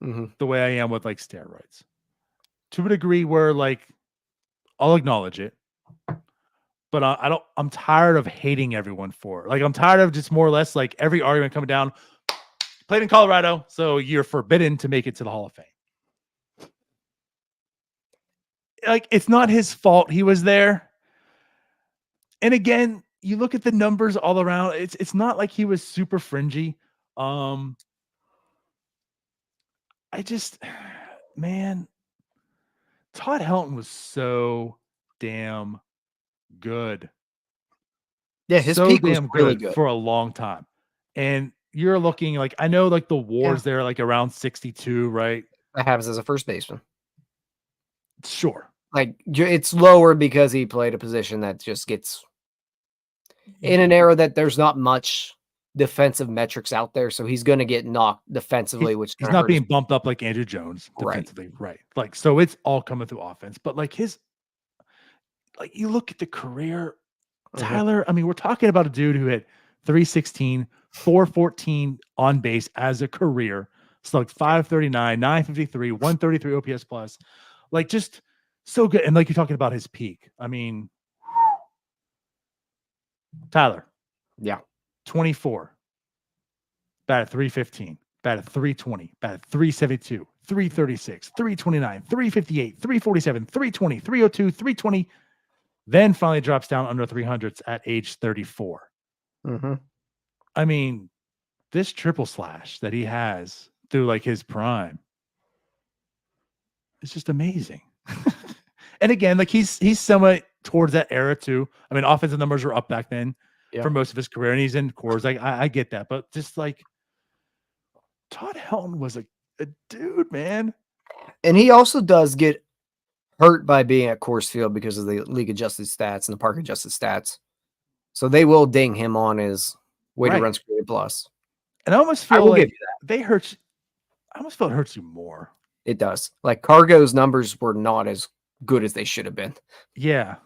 the way I am with like steroids. To a degree where like I'll acknowledge it. But I'm tired of hating everyone for it. Like I'm tired of just more or less like every argument coming down. Played in Colorado, so you're forbidden to make it to the Hall of Fame. Like it's not his fault he was there. And again, you look at the numbers all around. It's not like he was super fringy. I just, man, Todd Helton was so damn good. Yeah, his peak was really good for a long time. And you're looking like, I know like the wars there, like around 62, right? That happens as a first baseman. Sure. Like it's lower because he played a position that just gets in an era that there's not much defensive metrics out there. So he's going to get knocked defensively, which he's not being bumped up like Andrew Jones defensively. Right. Like, so it's all coming through offense, but like you look at the career, Tyler, I mean, we're talking about a dude who hit 316, 414 on base as a career, slugged 539, 953, 133 OPS plus, like just so good. And like you're talking about his peak. I mean, Tyler. Yeah. 24. Batted 315. Batted 320. Batted 372. 336. 329. 358. 347. 320. 302. 320. Then finally drops down under 300s at age 34. I mean, this triple slash that he has through like his prime, it's just amazing. And again, like he's somewhat towards that era too. I mean, offensive numbers were up back then for most of his career, and he's in Coors. Like I get that, but just like Todd Helton was a dude, man. And he also does get hurt by being at Coors Field because of the league adjusted stats and the park adjusted stats. So they will ding him on his weighted runs created plus. And I almost feel like they hurt you. I almost felt it hurts you more. It does. Like Cargo's numbers were not as good as they should have been. Yeah.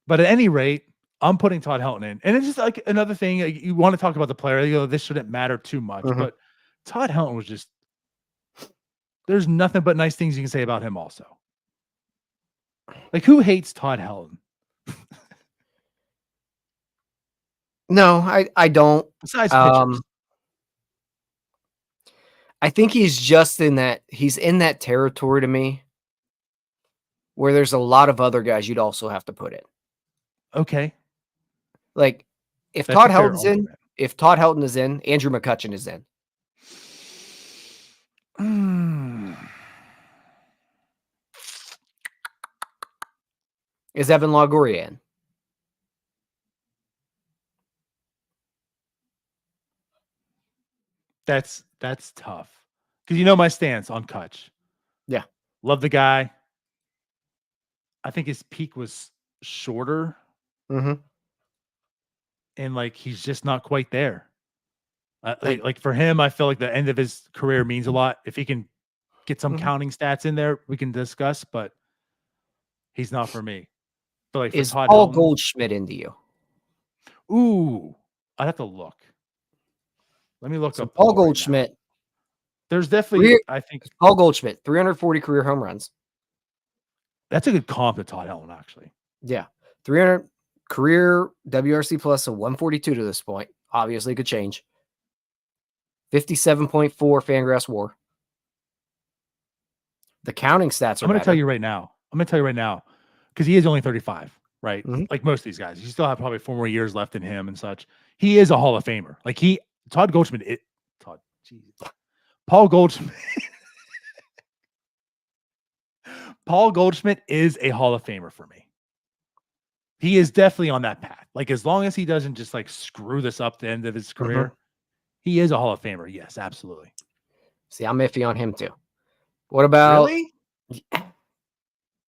But at any rate, I'm putting Todd Helton in. And it's just like another thing. Like, you want to talk about the player, this shouldn't matter too much. But Todd Helton was just, there's nothing but nice things you can say about him also. Like, who hates Todd Helton? No, I don't. Besides pitchers. I think he's in that territory to me where there's a lot of other guys you'd also have to put in. Okay. Like if Todd Helton is in, Andrew McCutchen is in. Is Evan Longoria in? That's tough. Because you know my stance on Kutch. Yeah. Love the guy. I think his peak was shorter. Mm-hmm. And like he's just not quite there. Like- Like for him, I feel like the end of his career means a lot. If he can get some counting stats in there, we can discuss, but he's not for me. But like for Is Todd Paul Helton, Goldschmidt into you? ooh, I'd have to look. Let me look So up Paul right now. Goldschmidt. There's definitely, I think Paul Goldschmidt, 340 career home runs. that's a good comp to Todd Helton, actually. Yeah. 300 career WRC plus, so 142 to this point. Obviously, could change. 57.4 Fangraphs WAR. The counting stats are I'm going to better. tell you right now. Because he is only 35, right? Mhm. Like most of these guys, you still have probably 4 more years left in him and such. He is a Hall of Famer. Like Paul Goldschmidt. Paul Goldschmidt is a Hall of Famer for me. He is definitely on that path. Like as long as he doesn't just like screw this up the end of his career, he is a Hall of Famer. Yes, absolutely. See, I'm iffy on him too. What about Really?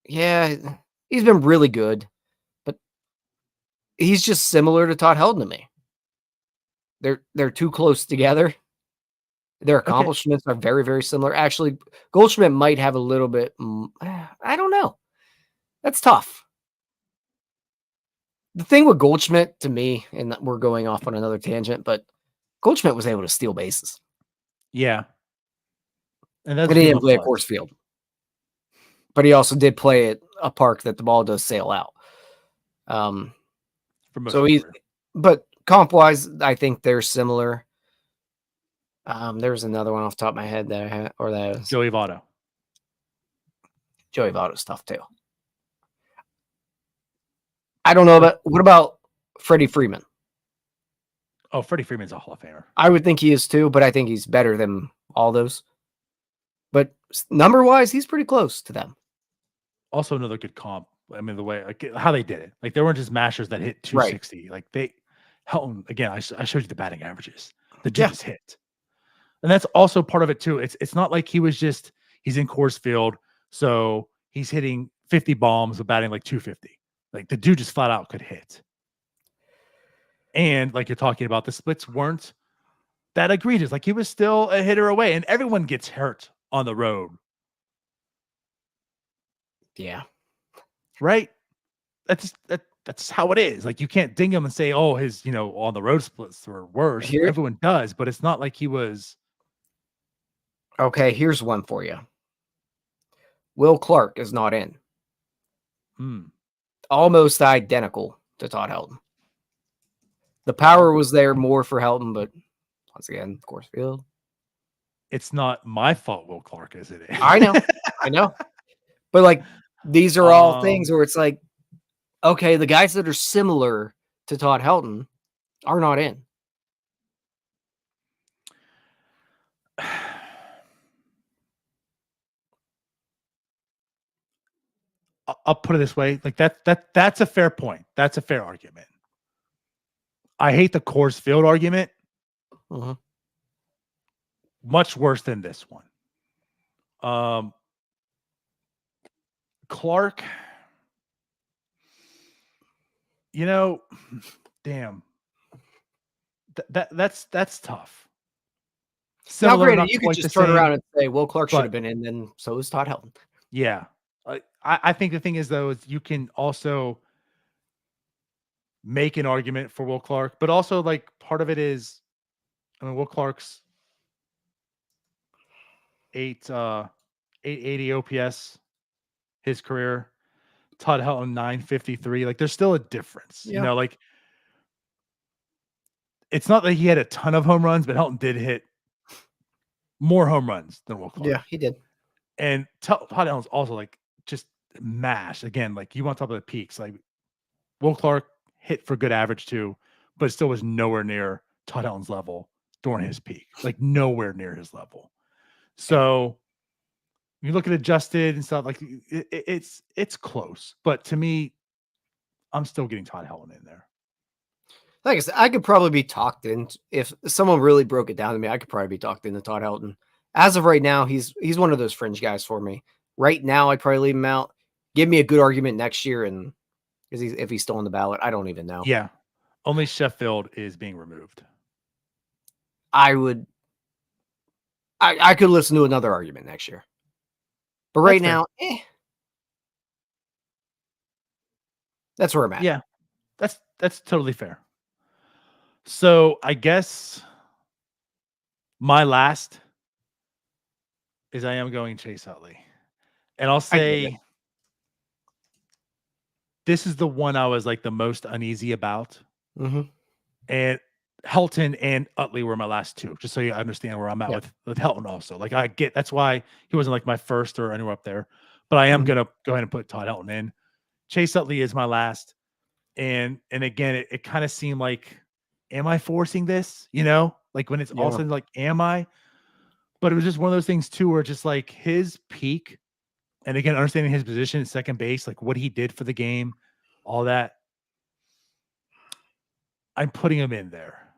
Yeah, he's been really good, but he's just similar to Todd Helton to me. They're too close together. Their accomplishments are very, very similar. Actually, Goldschmidt might have a little bit. I don't know. That's tough. The thing with Goldschmidt to me, and we're going off on another tangent, but Goldschmidt was able to steal bases. Yeah. And he didn't play a course field. But he also did play at a park that the ball does sail out. But comp wise, I think they're similar. There's another one off the top of my head that I had, or that was Joey Votto. Joey Votto's tough too. I don't know about what about Freddie Freeman? Oh, Freddie Freeman's a Hall of Famer. I would think he is too, but I think he's better than all those. But number wise, he's pretty close to them. Also, another good comp. I mean, the way like how they did it, like they weren't just mashers that hit 260. Right. Like Helton again. I showed you the batting averages. The dude just hit, and that's also part of it too. It's not like he's in Coors Field, so he's hitting 50 bombs with batting like 250. Like the dude just flat out could hit. And like you're talking about, the splits weren't that egregious. Like he was still a hitter away, and everyone gets hurt on the road. Yeah. Right? That's how it is. Like you can't ding him and say, oh, his, on the road splits were worse. Everyone does, but it's not like he was. Okay, here's one for you. Will Clark is not in. Almost identical to Todd Helton. The power was there more for Helton, but once again, Coors Field. It's not my fault Will Clark is it. I know. But like these are all things where it's like, okay, the guys that are similar to Todd Helton are not in. I'll put it this way. Like that's a fair point. That's a fair argument. I hate the Coors Field argument. Much worse than this one. Clark, damn. That's tough. Now, granted, you could just turn around and say, "Will Clark should have been in," then so is Todd Helton. Yeah, I think the thing is though is you can also make an argument for Will Clark, but also like part of it is, Will Clark's 880 OPS his career. Todd Helton 953. Like there's still a difference. Yeah. Like it's not that he had a ton of home runs, but Helton did hit more home runs than Will Clark. Yeah, he did. And Todd Helton's also like just mash again. Like you want to talk about the peaks. Like Will Clark hit for good average too, but still was nowhere near Todd Helton's level during his peak. Like nowhere near his level. So you look at adjusted and stuff, like it's close. But to me, I'm still getting Todd Helton in there. Like I said, I could probably be talked in if someone really broke it down to me. I could probably be talked into Todd Helton. As of right now, he's one of those fringe guys for me. Right now, I'd probably leave him out. Give me a good argument next year, and if he's still on the ballot, I don't even know. Yeah. Only Sheffield is being removed. I could listen to another argument next year. But right now, that's where I'm at. Yeah. That's totally fair. So I guess my last is I am going Chase Utley. And I'll say this is the one I was like the most uneasy about. Mm-hmm. And Helton and Utley were my last two, just so you understand where I'm at with Helton also. Like I get that's why he wasn't like my first or anywhere up there. But I am gonna go ahead and put Todd Helton in. Chase Utley is my last. And again, it kind of seemed like, am I forcing this? You know, like when it's all of a sudden like, am I? But it was just one of those things too, where just like his peak, and again, understanding his position at second base, like what he did for the game, all that. I'm putting him in there.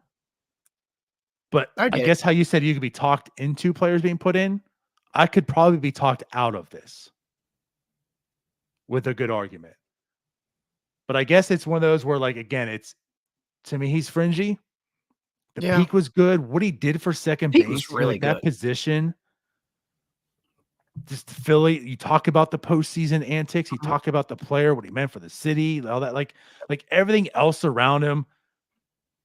But I guess how you said you could be talked into players being put in, I could probably be talked out of this with a good argument. But I guess it's one of those where, like, again, it's to me, he's fringy. The peak was good. What he did for second base, was really like good. that position. Just Philly, you talk about the postseason antics, you talk about the player, what he meant for the city, all that, like everything else around him,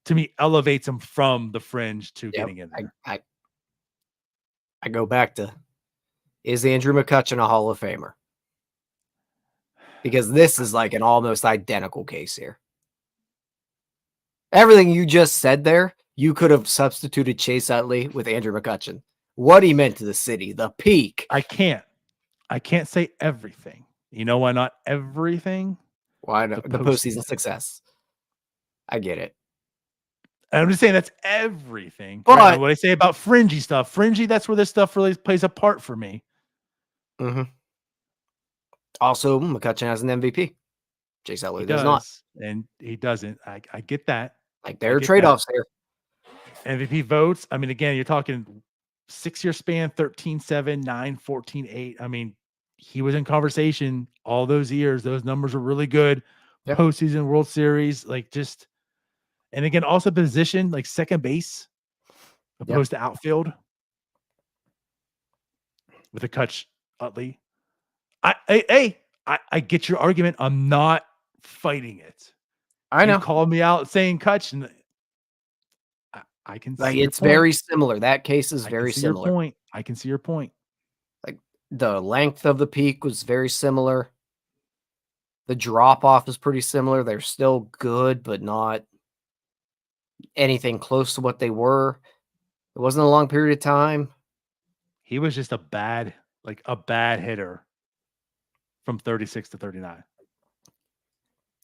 to me, elevates him from the fringe to getting in there. I go back to, is Andrew McCutchen a Hall of Famer? Because this is like an almost identical case here. Everything you just said there, you could have substituted Chase Utley with Andrew McCutchen. What he meant to the city, the peak. I can't say everything. You know why not everything? Why not? The postseason success. I get it. And I'm just saying that's everything. But right? What I say about fringy stuff, that's where this stuff really plays a part for me. Mm-hmm. Also, McCutchen has an MVP. Chase Utley does not. And he doesn't. I get that. Like, there are trade-offs there. MVP votes. I mean, again, you're talking 6-year span, 13-7, 9, 14-8. I mean, he was in conversation all those years. Those numbers were really good. Yep. Postseason, World Series, like just, and again, also position like second base opposed to outfield with a Kutch Utley. I get your argument. I'm not fighting it. I know. You called me out saying Kutch, and I can see like it's very similar. That case is very similar. I can see your point. Like the length of the peak was very similar. The drop off is pretty similar. They're still good, but not anything close to what they were. It wasn't a long period of time. He was just a bad hitter from 36 to 39.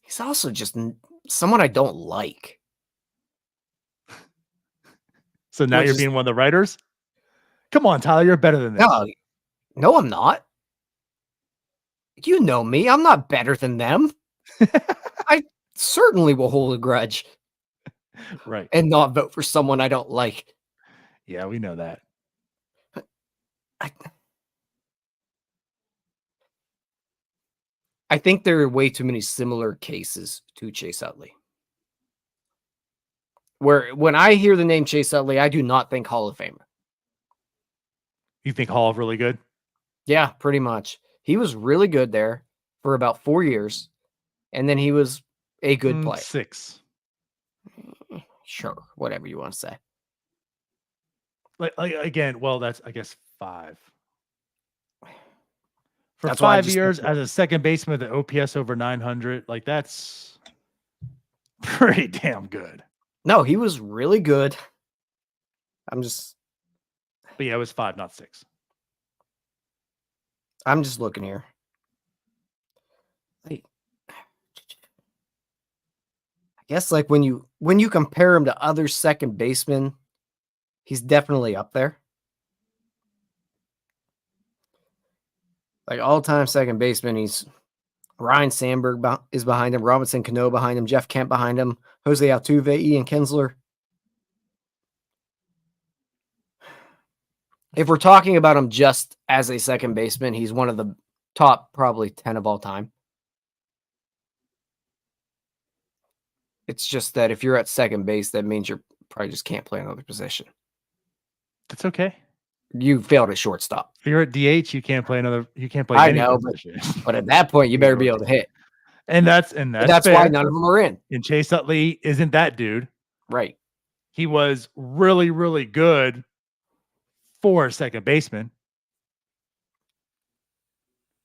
He's also just someone I don't like. So now you're being one of the writers? Come on, Tyler, you're better than this. No, I'm not. You know me. I'm not better than them. I certainly will hold a grudge. Right. And not vote for someone I don't like. Yeah, we know that. I think there are way too many similar cases to Chase Utley. Where when I hear the name Chase Utley, I do not think Hall of Famer. You think Hall of really good? Yeah, pretty much. He was really good there for about 4 years, and then he was a good player. 6. Sure, whatever you want to say. Like again, well, that's I guess 5. For that's 5 years as a second baseman with an OPS over 900, like that's pretty damn good. No, he was really good. But yeah, it was 5, not 6. I'm just looking here. I guess like when you compare him to other second basemen, he's definitely up there. Like all-time second baseman, he's Ryan Sandberg is behind him. Robinson Cano behind him. Jeff Kemp behind him. Jose Altuve, Ian Kinsler. If we're talking about him just as a second baseman, he's one of the top probably 10 of all time. It's just that if you're at second base, that means you probably just can't play another position. That's okay. You failed at shortstop. If you're at DH, you can't play another. You can't play. I know, but at that point, you better be able to hit. And that's why none of them are in. And Chase Utley isn't that dude. Right. He was really, really good for a second baseman.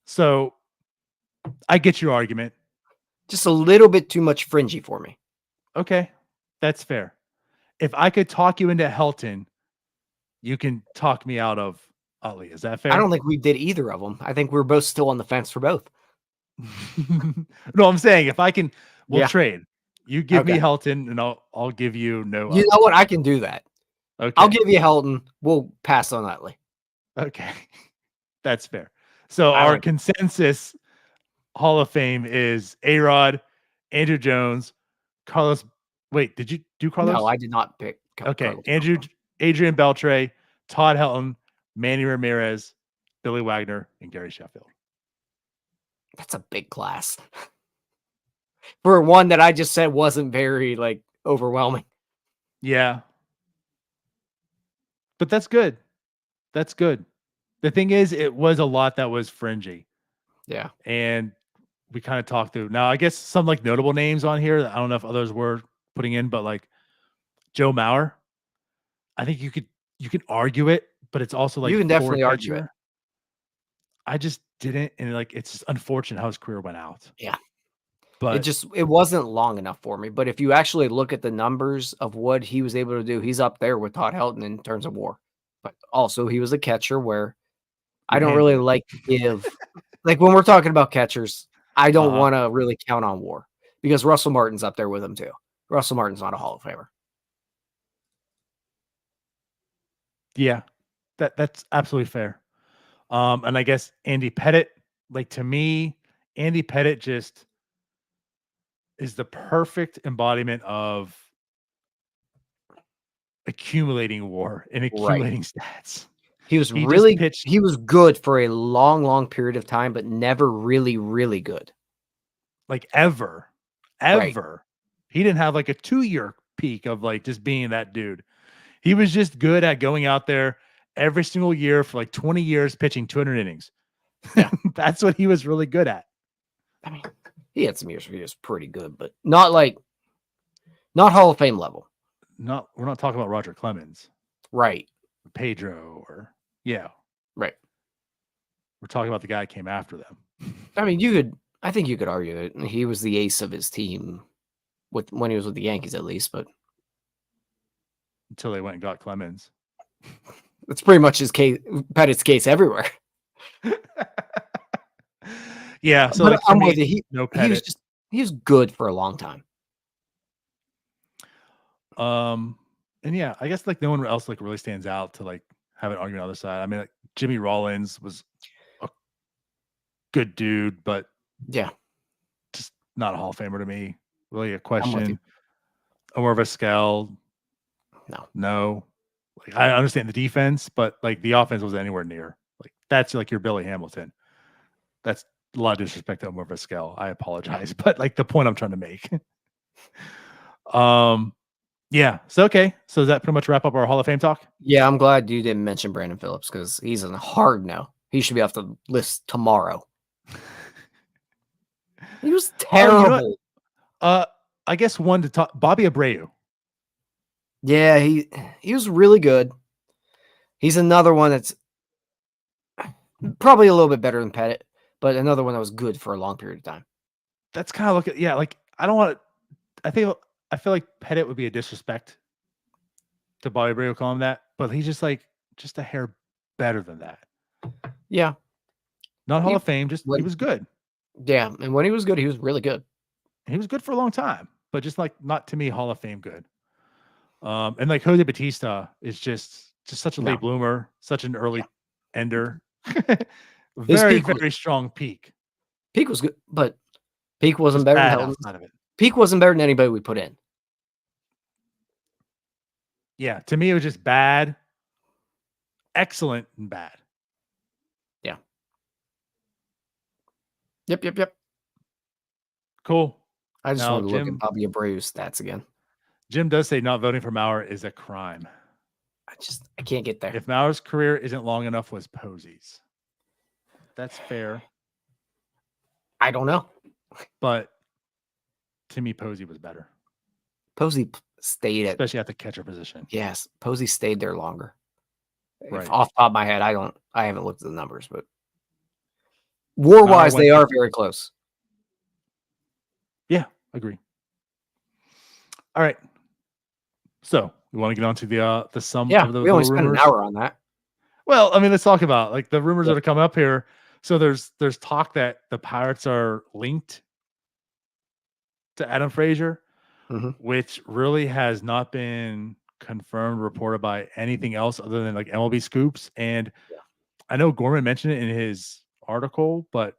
So I get your argument. Just a little bit too much fringy for me. Okay. That's fair. If I could talk you into Helton, you can talk me out of Utley. Is that fair? I don't think we did either of them. I think we're both still on the fence for both. No, I'm saying if I can, we'll Yeah. trade. You give me Helton, and I'll give you no. You know what? I can do that. Okay. I'll give you Helton. We'll pass on Utley. Okay. That's fair. So our consensus Hall of Fame is A-Rod, Andrew Jones, Carlos. Wait, did you do Carlos? No, I did not pick. Okay. Carlos. Adrian Beltre, Todd Helton, Manny Ramirez, Billy Wagner, and Gary Sheffield. That's a big class. For one that I just said wasn't very overwhelming. Yeah. But that's good. That's good. The thing is, it was a lot that was fringy. Yeah. And we kind of talked through. Now, I guess some notable names on here that I don't know if others were putting in, but Joe Mauer. I think you can argue it, but it's also you can definitely argue it. I just didn't, and it's just unfortunate how his career went out. Yeah. But it wasn't long enough for me. But if you actually look at the numbers of what he was able to do, he's up there with Todd Helton in terms of WAR. But also he was a catcher where I don't really like to give when we're talking about catchers, I don't want to really count on WAR because Russell Martin's up there with him too. Russell Martin's not a Hall of Famer. Yeah, that's absolutely fair. And I guess Andy Pettitte, to me, Andy Pettitte just is the perfect embodiment of accumulating WAR and accumulating stats. He was he was good for a long, long period of time, but never really, really good. Ever. Right. He didn't have a 2-year peak of just being that dude. He was just good at going out there every single year for 20 years, pitching 200 innings. Yeah. That's what he was really good at. I mean, he had some years where he was pretty good, but not Hall of Fame level. We're not talking about Roger Clemens. Right. Pedro Right. We're talking about the guy who came after them. I mean, I think you could argue that he was the ace of his team when he was with the Yankees, at least, but until they went and got Clemens. That's pretty much his case, Pettitte's case everywhere. Yeah, so I'm with you. He was good for a long time. And yeah, I guess no one else really stands out to have an argument on the other side. I mean, Jimmy Rollins was a good dude, but yeah, just not a Hall of Famer to me. Really a question. Omar Vizquel, no. I understand the defense, but the offense wasn't anywhere near. That's your Billy Hamilton. That's a lot of disrespect to Omar Vizquel. I apologize, but the point I'm trying to make. Yeah. So okay. So does that pretty much wrap up our Hall of Fame talk? Yeah, I'm glad you didn't mention Brandon Phillips because he's a hard no. He should be off the list tomorrow. He was terrible. You know I guess one to talk. Bobby Abreu. Yeah, he was really good. He's another one that's probably a little bit better than Pettitte, but another one that was good for a long period of time. That's kind of I don't want to. I feel like Pettitte would be a disrespect to Bobby Abreu calling him that, but he's just just a hair better than that. Yeah. Not Hall of Fame, he was good. Yeah, and when he was good, he was really good. He was good for a long time, but just not to me Hall of Fame good. And Jose Bautista is just such a late bloomer, such an early ender. Very strong peak. Peak was good, but Peak wasn't Just better than bad Helton's. outside of it. Peak wasn't better than anybody we put in. Yeah, to me, it was just bad, excellent, and bad. Yeah. Yep. Cool. I just Now, wanted to look at Jim, Bobby Abreu's stats again. Jim does say not voting for Mauer is a crime. I can't get there. If Mauer's career isn't long enough, was Posey's. That's fair. I don't know. But to me, Posey was better, Posey stayed at, especially at the catcher position. yes, Posey stayed there longer. Right. If off the top of my head, I haven't looked at the numbers, but war-wise, they are very close. Yeah, agree. All right. So we want to get on to the sum Yeah, of the we only spent rumors. an hour on that. Well, I mean, let's talk about like the rumors that are coming up here. So there's talk that the Pirates are linked to Adam Frazier, which really has not been confirmed, reported by anything else other than like MLB scoops. And I know Gorman mentioned it in his article, but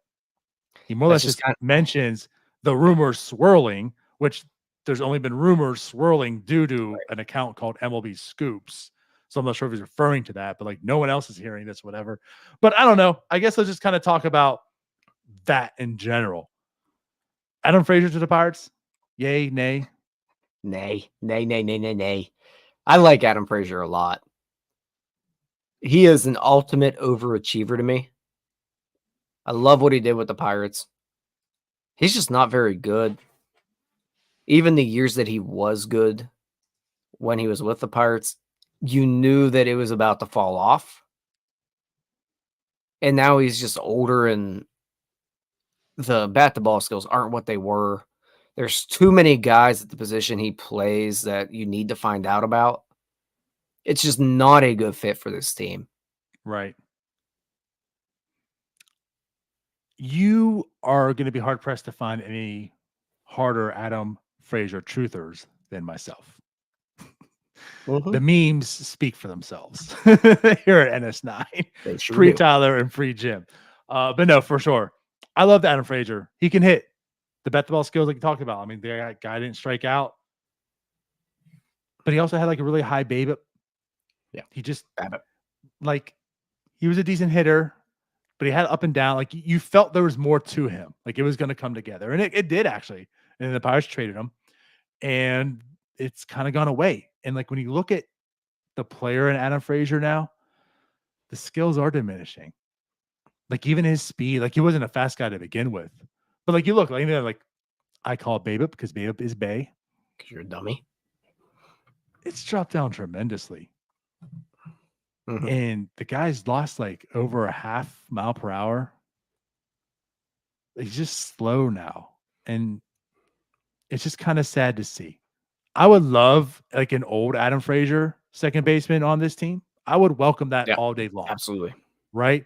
he more or less just mentions the rumors swirling, which there's only been rumors swirling due to an account called MLB Scoops. So I'm not sure if he's referring to that, but like no one else is hearing this, whatever. But I don't know. I guess let's just kind of talk about that in general. Adam Frazier to the Pirates? Yay, nay? Nay. I like Adam Frazier a lot. He is an ultimate overachiever to me. I love what he did with the Pirates. He's just not very good. Even the years that he was good when he was with the Pirates, you knew that it was about to fall off. And now he's just older and the bat-to-ball skills aren't what they were. There's too many guys at the position he plays that you need to find out about. It's just not a good fit for this team. Right. You are going to be hard-pressed to find any harder Adam Frazier truthers than myself. The memes speak for themselves here at NS9. They sure Free do. Tyler and free Jim. But no, for sure. I love Adam Frazier. He can hit the bat-to-ball skills like you talked about. I mean, the guy didn't strike out, but he also had like a really high BABIP. Yeah. He just like he was a decent hitter, but he had up and down. Like you felt there was more to him. Like it was going to come together, and it did actually. And the Pirates traded him, and it's kind of gone away. And like when you look at the player in Adam Frazier now, the skills are diminishing. Like even his speed, like he wasn't a fast guy to begin with, but like you look like I call it BABIP because BABIP is Bay. Because you're a dummy. It's dropped down tremendously. And the guy's lost like over a half mile per hour. He's just slow now. And it's just kind of sad to see. I would love like an old Adam Frazier second baseman on this team. I would welcome that all day long. Absolutely. Right.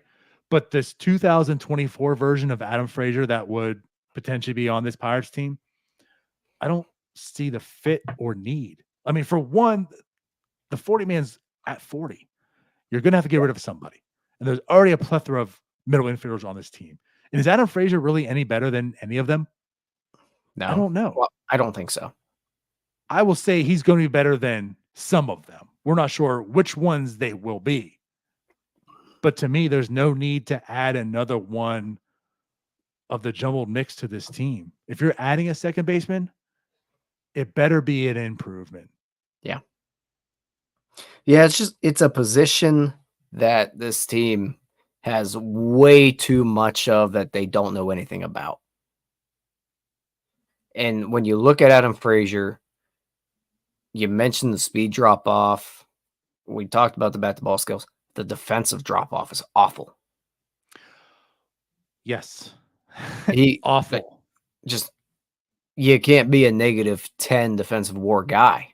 But this 2024 version of Adam Frazier that would potentially be on this Pirates team, I don't see the fit or need. I mean, for one, the 40 man's at 40. You're going to have to get rid of somebody. And there's already a plethora of middle infielders on this team. And is Adam Frazier really any better than any of them? No. I don't know. Well, I don't think so. I will say he's going to be better than some of them. We're not sure which ones they will be. But to me, there's no need to add another one of the jumbled mix to this team. If you're adding a second baseman, it better be an improvement. Yeah. Yeah, it's a position that this team has way too much of that they don't know anything about. And when you look at Adam Frazier, you mentioned the speed drop off. We talked about the bat-to-ball skills. The defensive drop off is awful. Yes. Awful. Just you can't be a -10 defensive WAR guy.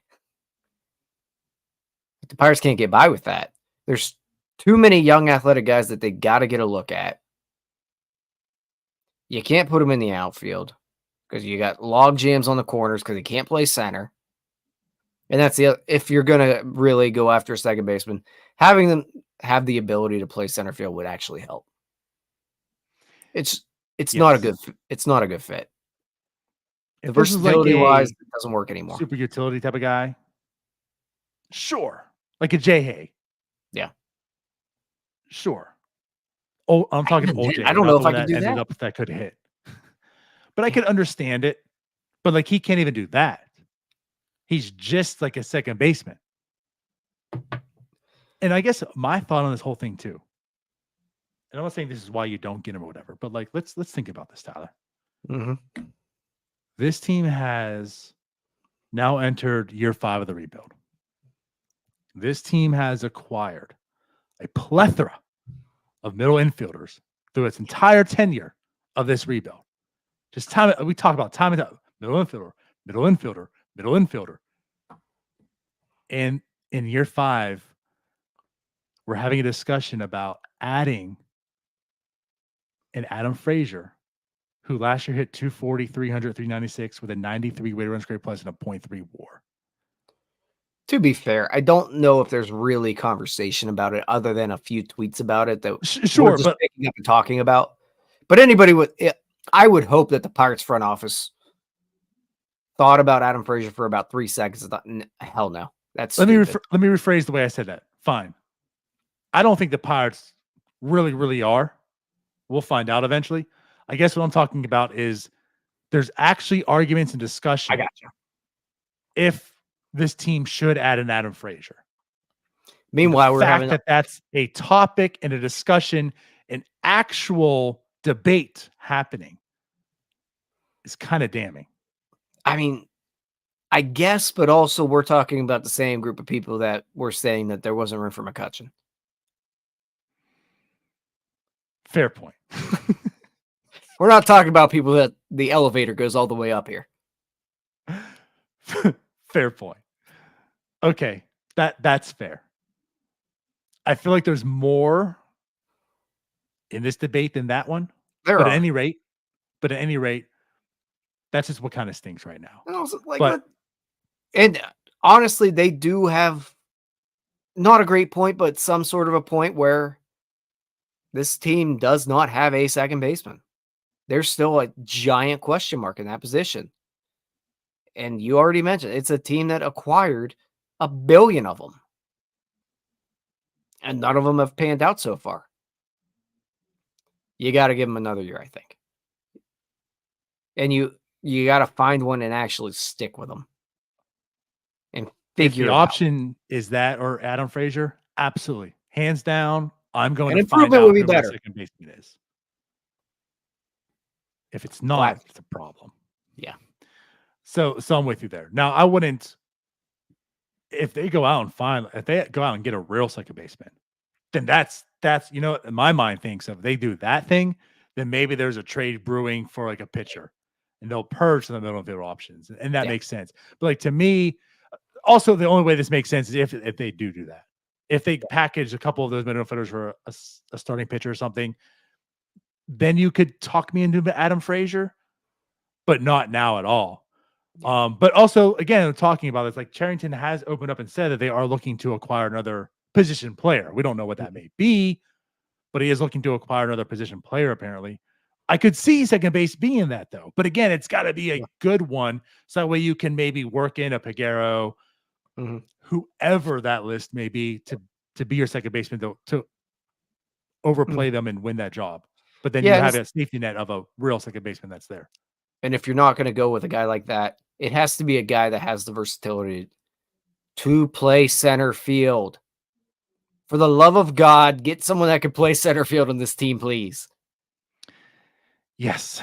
The Pirates can't get by with that. There's too many young athletic guys that they got to get a look at. You can't put them in the outfield because you got log jams on the corners because they can't play center. And that's if you're going to really go after a second baseman, having them have the ability to play center field would actually help. It's not a good fit. The If this is like versatility wise, a it doesn't work anymore. super utility type of guy, sure. Like a J Hay, Yeah. sure. Oh, I'm talking Even old then, J I Hay, don't not know the if I one could that do ended that. up that could hit. But I could understand it. But like he can't even do that. He's just like a second baseman. And I guess my thought on this whole thing too, and I'm not saying this is why you don't get him or whatever, but like let's think about this, Tyler. Mm-hmm. This team has now entered year 5 of the rebuild. This team has acquired a plethora of middle infielders through its entire tenure of this rebuild. Just time we talk about time and time. Middle infielder, middle infielder, middle infielder. And in year 5, we're having a discussion about adding an Adam Frazier, who last year hit 240, 300, 396 with a 93 weighted runs created plus and a 0.3 WAR. To be fair, I don't know if there's really conversation about it other than a few tweets about it that Sure, we're just but picking up and talking about. But anybody would, I would hope that the Pirates front office thought about Adam Frazier for about 3 seconds and thought, hell no, that's let me stupid. let me rephrase the way I said that. Fine. I don't think the Pirates really are. We'll find out eventually. I guess what I'm talking about is there's actually arguments and discussion. I got you. If this team should add an Adam Frazier. Meanwhile, we're having that's a topic and a discussion, an actual debate happening is kind of damning. I mean, I guess, but also we're talking about the same group of people that were saying that there wasn't room for McCutchen. Fair point. We're not talking about people that the elevator goes all the way up here. Fair point. Okay, that's fair. I feel like there's more in this debate than that one. There but are. at any rate, that's just what kind of stinks right now. And also, But and honestly, they do have not a great point, but some sort of a point where this team does not have a second baseman. There's still a giant question mark in that position. And you already mentioned it's a team that acquired 1 billion of them. And none of them have panned out so far. You got to give them another year, I think. And you got to find one and actually stick with them. And figure if the it option is that or Adam Frazier, absolutely. Hands down, I'm going An to find improvement out would be who my better. second baseman is. If it's not, it's a problem. Yeah. So I'm with you there. Now, I wouldn't, if they go out and get a real second baseman, then that's you know, in my mind thinks if they do that thing, then maybe there's a trade brewing for like a pitcher and they'll purge some of the middle infield options. And that makes sense. But like to me, also the only way this makes sense is if they do that. If they package a couple of those middle infielders for a starting pitcher or something, then you could talk me into Adam Frazier, but not now at all. But also, again, talking about this, like Charrington has opened up and said that they are looking to acquire another position player. We don't know what that may be, but he is looking to acquire another position player, apparently. I could see second base being that, though. But again, it's got to be a good one. So that way you can maybe work in a Peguero, whoever that list may be, to be your second baseman, to overplay them and win that job. But then you have that safety net of a real second baseman that's there. And if you're not going to go with a guy like that, it has to be a guy that has the versatility to play center field. For the love of God, get someone that can play center field on this team, please. Yes.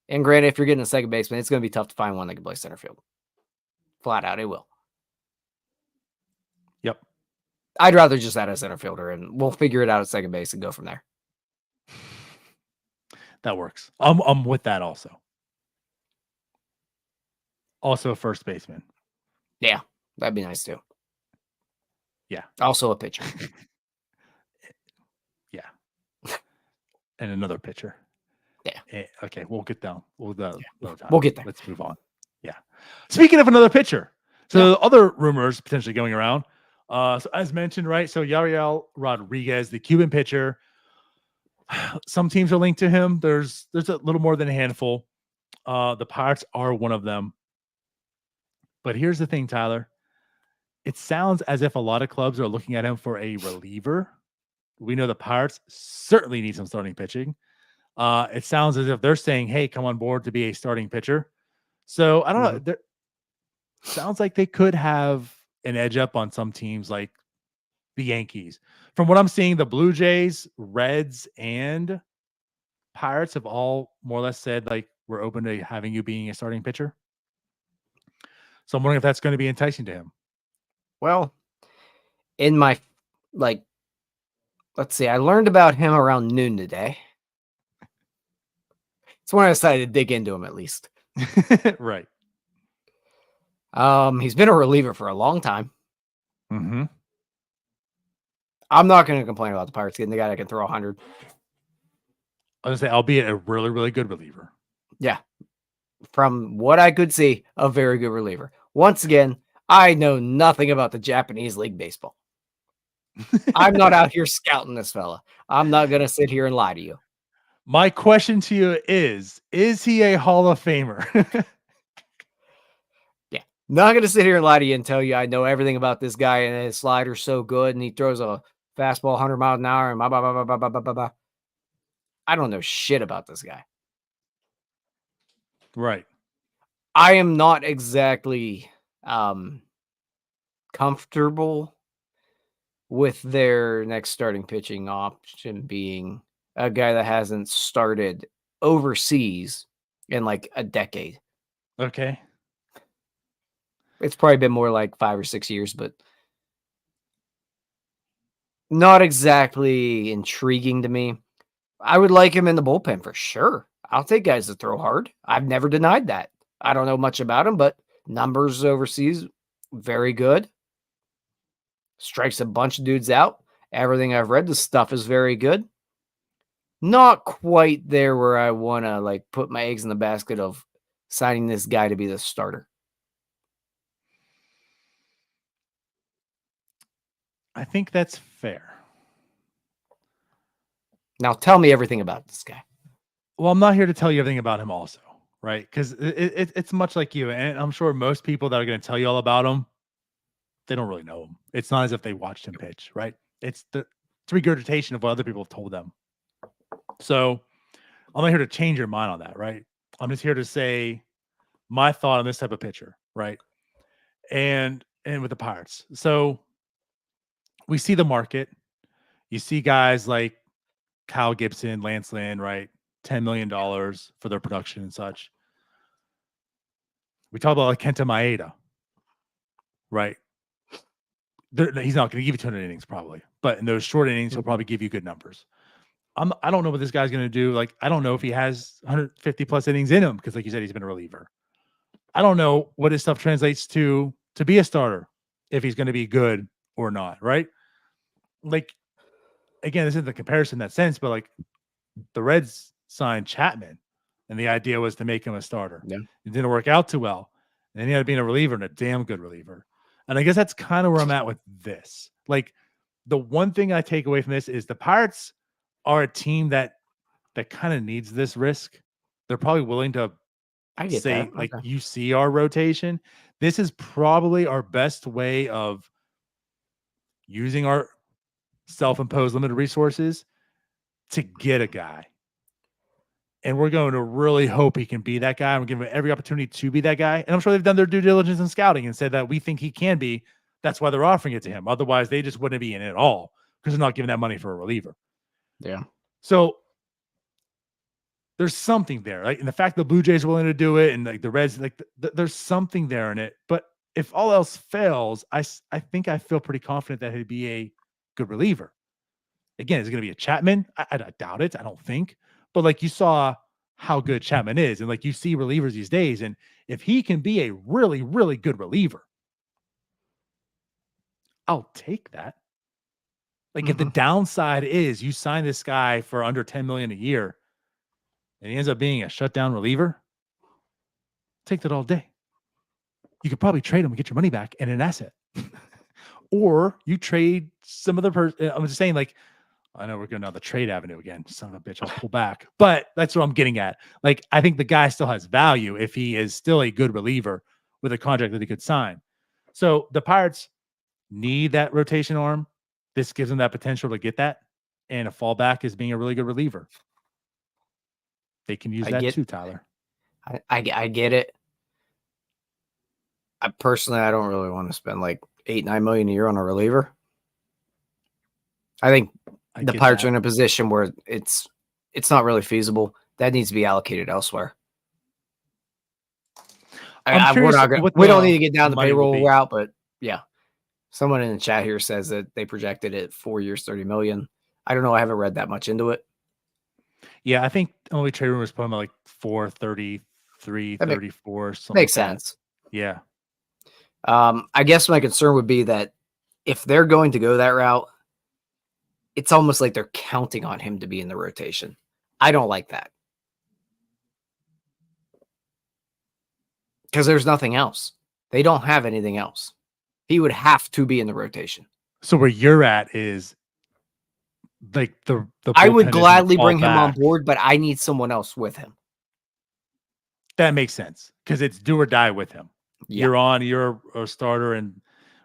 And granted, if you're getting a second baseman, it's going to be tough to find one that can play center field. Flat out, it will. Yep. I'd rather just add a center fielder, and we'll figure it out at second base and go from there. That works. I'm with that also. Also a first baseman. Yeah, that'd be nice too. Yeah. Also a pitcher. Yeah. And another pitcher. Yeah. Okay, we'll get down. We'll get there. Let's move on. Yeah. Speaking of another pitcher, so other rumors potentially going around. So as mentioned, right? So Yariel Rodriguez, the Cuban pitcher. Some teams are linked to him. There's a little more than a handful. The Pirates are one of them. But here's the thing, Tyler. It sounds as if a lot of clubs are looking at him for a reliever. We know the Pirates certainly need some starting pitching. It sounds as if they're saying, hey, come on board to be a starting pitcher. So I don't know. There sounds like they could have an edge up on some teams like the Yankees. From what I'm seeing, the Blue Jays, Reds, and Pirates have all more or less said, like, we're open to having you being a starting pitcher. So I'm wondering if that's going to be enticing to him. Well, in my, like, let's see, I learned about him around noon today. It's when I decided to dig into him at least. Right. He's been a reliever for a long time. Mm-hmm. I'm not going to complain about the Pirates getting the guy that can throw 100. I was going to say, albeit a really, really good reliever. Yeah. From what I could see, a very good reliever. Once again, I know nothing about the Japanese League Baseball. I'm not out here scouting this fella. I'm not going to sit here and lie to you. My question to you is he a Hall of Famer? Yeah. Not going to sit here and lie to you and tell you I know everything about this guy and his slider's so good and he throws a fastball 100 miles an hour and blah, blah, blah, blah, blah, blah, blah, blah. I don't know shit about this guy. Right. I am not exactly comfortable with their next starting pitching option being a guy that hasn't started overseas in like a decade. Okay. It's probably been more like 5 or 6 years, but not exactly intriguing to me. I would like him in the bullpen for sure. I'll take guys that throw hard. I've never denied that. I don't know much about him, but numbers overseas, very good. Strikes a bunch of dudes out. Everything I've read, the stuff is very good. Not quite there where I want to like put my eggs in the basket of signing this guy to be the starter. I think that's fair. Now tell me everything about this guy. Well, I'm not here to tell you everything about him also, right? Because it's much like you, and I'm sure most people that are going to tell you all about him, they don't really know him. It's not as if they watched him pitch, right? It's regurgitation of what other people have told them. So I'm not here to change your mind on that, right? I'm just here to say my thought on this type of pitcher, right? And with the Pirates. So we see the market. You see guys like Kyle Gibson, Lance Lynn, right? $10 million for their production and such. We talk about like Kenta Maeda, right? He's not going to give you 200 innings probably, but in those short innings, he'll probably give you good numbers. I don't know what this guy's going to do. Like, I don't know if he has 150 plus innings in him because, like you said, he's been a reliever. I don't know what his stuff translates to be a starter, if he's going to be good or not, right? Like, again, this isn't the comparison in that sense, but like the Reds signed Chapman, and the idea was to make him a starter. Yeah. It didn't work out too well. And then he ended up being a reliever and a damn good reliever. And I guess that's kind of where I'm at with this. Like, the one thing I take away from this is the Pirates are a team that kind of needs this risk. They're probably willing to say, that. like, you see our rotation. This is probably our best way of using our self-imposed limited resources to get a guy. And we're going to really hope he can be that guy. We're giving him every opportunity to be that guy. And I'm sure they've done their due diligence in scouting and said that we think he can be. That's why they're offering it to him. Otherwise, they just wouldn't be in it at all because they're not giving that money for a reliever. Yeah. So there's something there, right? And the fact the Blue Jays are willing to do it and like the Reds, like there's something there in it. But if all else fails, I think I feel pretty confident that he'd be a good reliever. Again, is it going to be a Chapman? I doubt it. I don't think. But like you saw how good Chapman is, and like you see relievers these days, and if he can be a really, really good reliever, I'll take that. Like if the downside is you sign this guy for under $10 million a year, and he ends up being a shutdown reliever, take that all day. You could probably trade him and get your money back and an asset, or you trade some other person. I'm just saying, like, I know we're going down the trade avenue again. Son of a bitch, I'll pull back. But that's what I'm getting at. Like, I think the guy still has value if he is still a good reliever with a contract that he could sign. So the Pirates need that rotation arm. This gives them that potential to get that. And a fallback is being a really good reliever. They can use that too, Tyler. I get it. I don't really want to spend like 8-9 million a year on a reliever. I think the Pirates are in a position where it's not really feasible. That needs to be allocated elsewhere. We don't need to get down the payroll route, but yeah. Someone in the chat here says that they projected it 4 years, 30 million. I don't know. I haven't read that much into it. Yeah, I think only trade rumors put him at like 433, 34, something makes sense. Yeah. I guess my concern would be that if they're going to go that route, it's almost like they're counting on him to be in the rotation. I don't like that. Because there's nothing else. They don't have anything else. He would have to be in the rotation. So where you're at is like the I would gladly bring him on board, but I need someone else with him. That makes sense because it's do or die with him. Yeah. You're a starter, and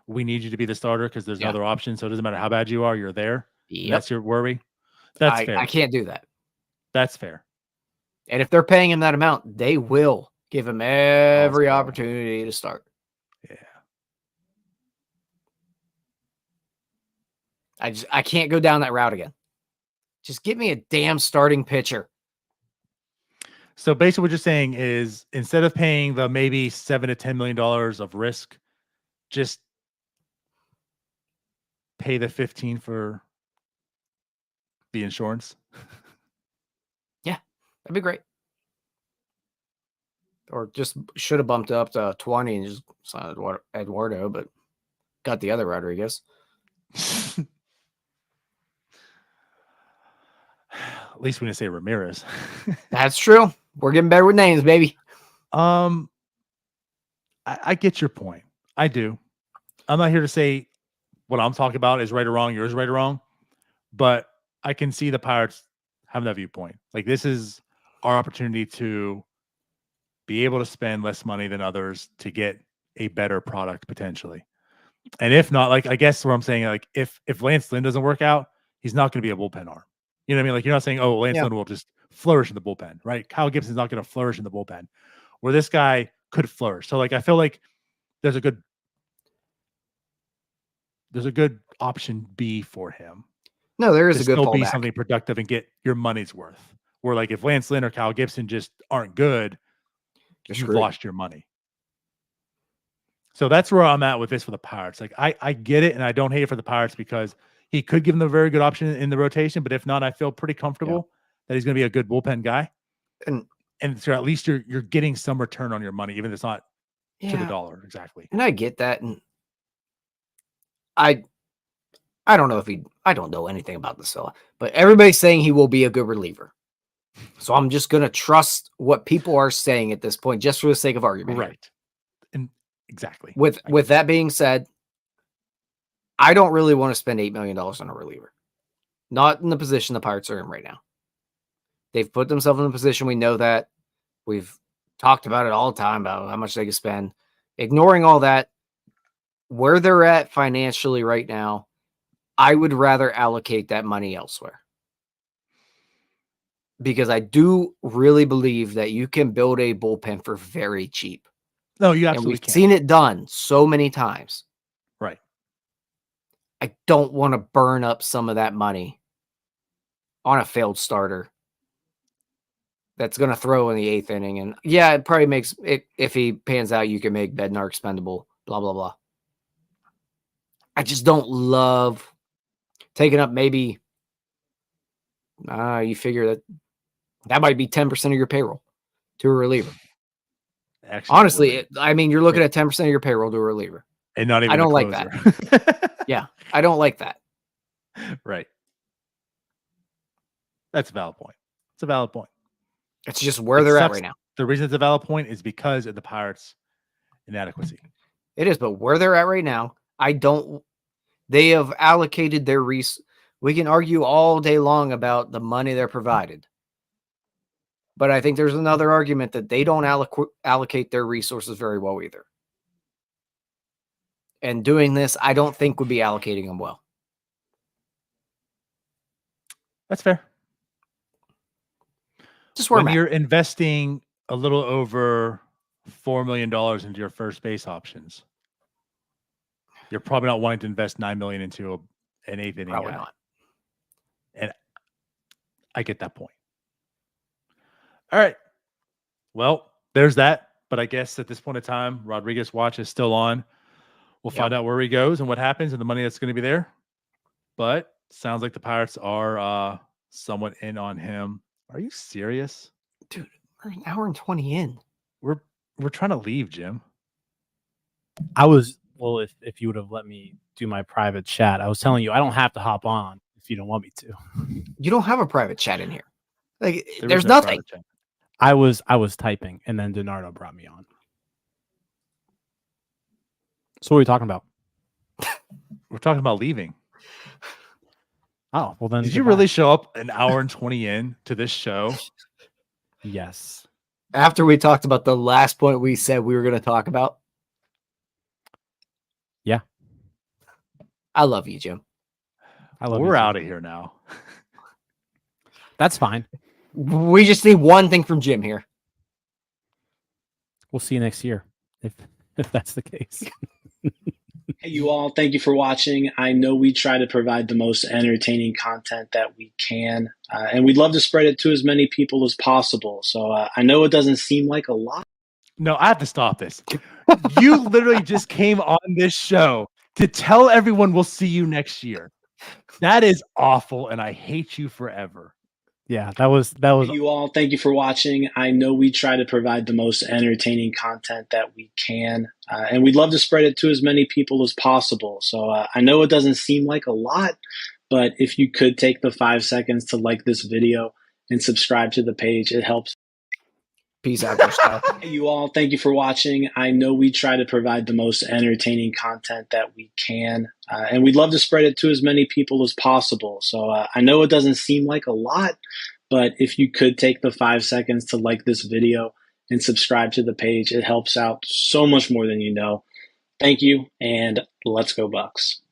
we need you to be the starter because there's no other option. So it doesn't matter how bad you are, you're there. Yep. That's your worry. That's fair. I can't do that. That's fair. And if they're paying him that amount, they will give him every opportunity to start. Yeah. I can't go down that route again. Just give me a damn starting pitcher. So basically what you're saying is instead of paying the maybe $7 to $10 million of risk, just pay the 15 for the insurance. Yeah, that'd be great. Or just should have bumped up to 20 and just signed Eduardo, but got the other Rodriguez. At least we didn't say Ramirez. That's true. We're getting better with names, baby. I get your point. I do. I'm not here to say what I'm talking about is right or wrong. Yours is right or wrong. But I can see the Pirates having that viewpoint. Like, this is our opportunity to be able to spend less money than others to get a better product potentially. And if not, like, I guess what I'm saying, like, if Lance Lynn doesn't work out, he's not going to be a bullpen arm. You know what I mean? Like, you're not saying, oh, Lance Lynn will just flourish in the bullpen, right? Kyle Gibson's not going to flourish in the bullpen, where this guy could flourish. So, like, I feel like there's a good option B for him. No, there is a good still be something productive and get your money's worth. Where, like, if Lance Lynn or Kyle Gibson just aren't good, you've lost your money. So that's where I'm at with this for the Pirates. Like, I get it, and I don't hate it for the Pirates because he could give them a very good option in the rotation. But if not, I feel pretty comfortable that he's going to be a good bullpen guy. And so at least you're getting some return on your money, even if it's not to the dollar exactly. And I get that. And I don't know I don't know anything about this fella, but everybody's saying he will be a good reliever. So I'm just going to trust what people are saying at this point, just for the sake of argument. Right. And exactly. With that being said, I don't really want to spend $8 million on a reliever. Not in the position the Pirates are in right now. They've put themselves in a position. We know that. We've talked about it all the time about how much they can spend. Ignoring all that, where they're at financially right now, I would rather allocate that money elsewhere. Because I do really believe that you can build a bullpen for very cheap. No, you absolutely can. We've seen it done so many times. Right. I don't want to burn up some of that money on a failed starter that's going to throw in the 8th inning. And yeah, it probably makes it, if he pans out, you can make Bednar expendable, blah, blah, blah. I just don't love taking up maybe, you figure that might be 10% of your payroll to a reliever. Actually, honestly, I mean, you're looking at 10% of your payroll to a reliever. And not even I don't like that. Yeah, I don't like that. Right. That's a valid point. It's a valid point. It's just where they're at right now. The reason it's a valid point is because of the Pirates' inadequacy. It is, but where they're at right now, they have allocated their We can argue all day long about the money they're provided. But I think there's another argument that they don't allocate their resources very well either. And doing this, I don't think would be allocating them well. That's fair. Just where When I'm you're at. investing a little over $4 million into your first base options, you're probably not wanting to invest $9 million into an eighth inning Probably guy. not. And I get that point. All right. Well, there's that. But I guess at this point in time, Rodriguez watch is still on. We'll find out where he goes and what happens and the money that's going to be there. But sounds like the Pirates are somewhat in on him. Are you serious? Dude, we're an hour and 20 in. We're trying to leave, Jim. Well, if you would have let me do my private chat, I was telling you I don't have to hop on if you don't want me to. You don't have a private chat in here. Like, There there's was no nothing. private chat. I was typing, and then DiNardo brought me on. So what are we talking about? We're talking about leaving. Oh, well then. Did you goodbye. really show up an hour and 20 in to this show? Yes. After we talked about the last point we said we were going to talk about. Yeah. I love you, Jim. I love We're you too. out of here now. That's fine. We just need one thing from Jim here. We'll see you next year if that's the case. Hey, you all, thank you for watching. I know we try to provide the most entertaining content that we can, and we'd love to spread it to as many people as possible. So I know it doesn't seem like a lot. No, I have to stop this. You literally just came on this show to tell everyone we'll see you next year. That is awful, and I hate you forever. Yeah, that was Hey, you all, thank you for watching. I know we try to provide the most entertaining content that we can, and we'd love to spread it to as many people as possible. So I know it doesn't seem like a lot, but if you could take the 5 seconds to like this video and subscribe to the page, it helps. Peace out, Gustav. Hey, you all, thank you for watching. I know we try to provide the most entertaining content that we can, and we'd love to spread it to as many people as possible. So I know it doesn't seem like a lot, but if you could take the 5 seconds to like this video and subscribe to the page, it helps out so much more than you know. Thank you, and let's go Bucks.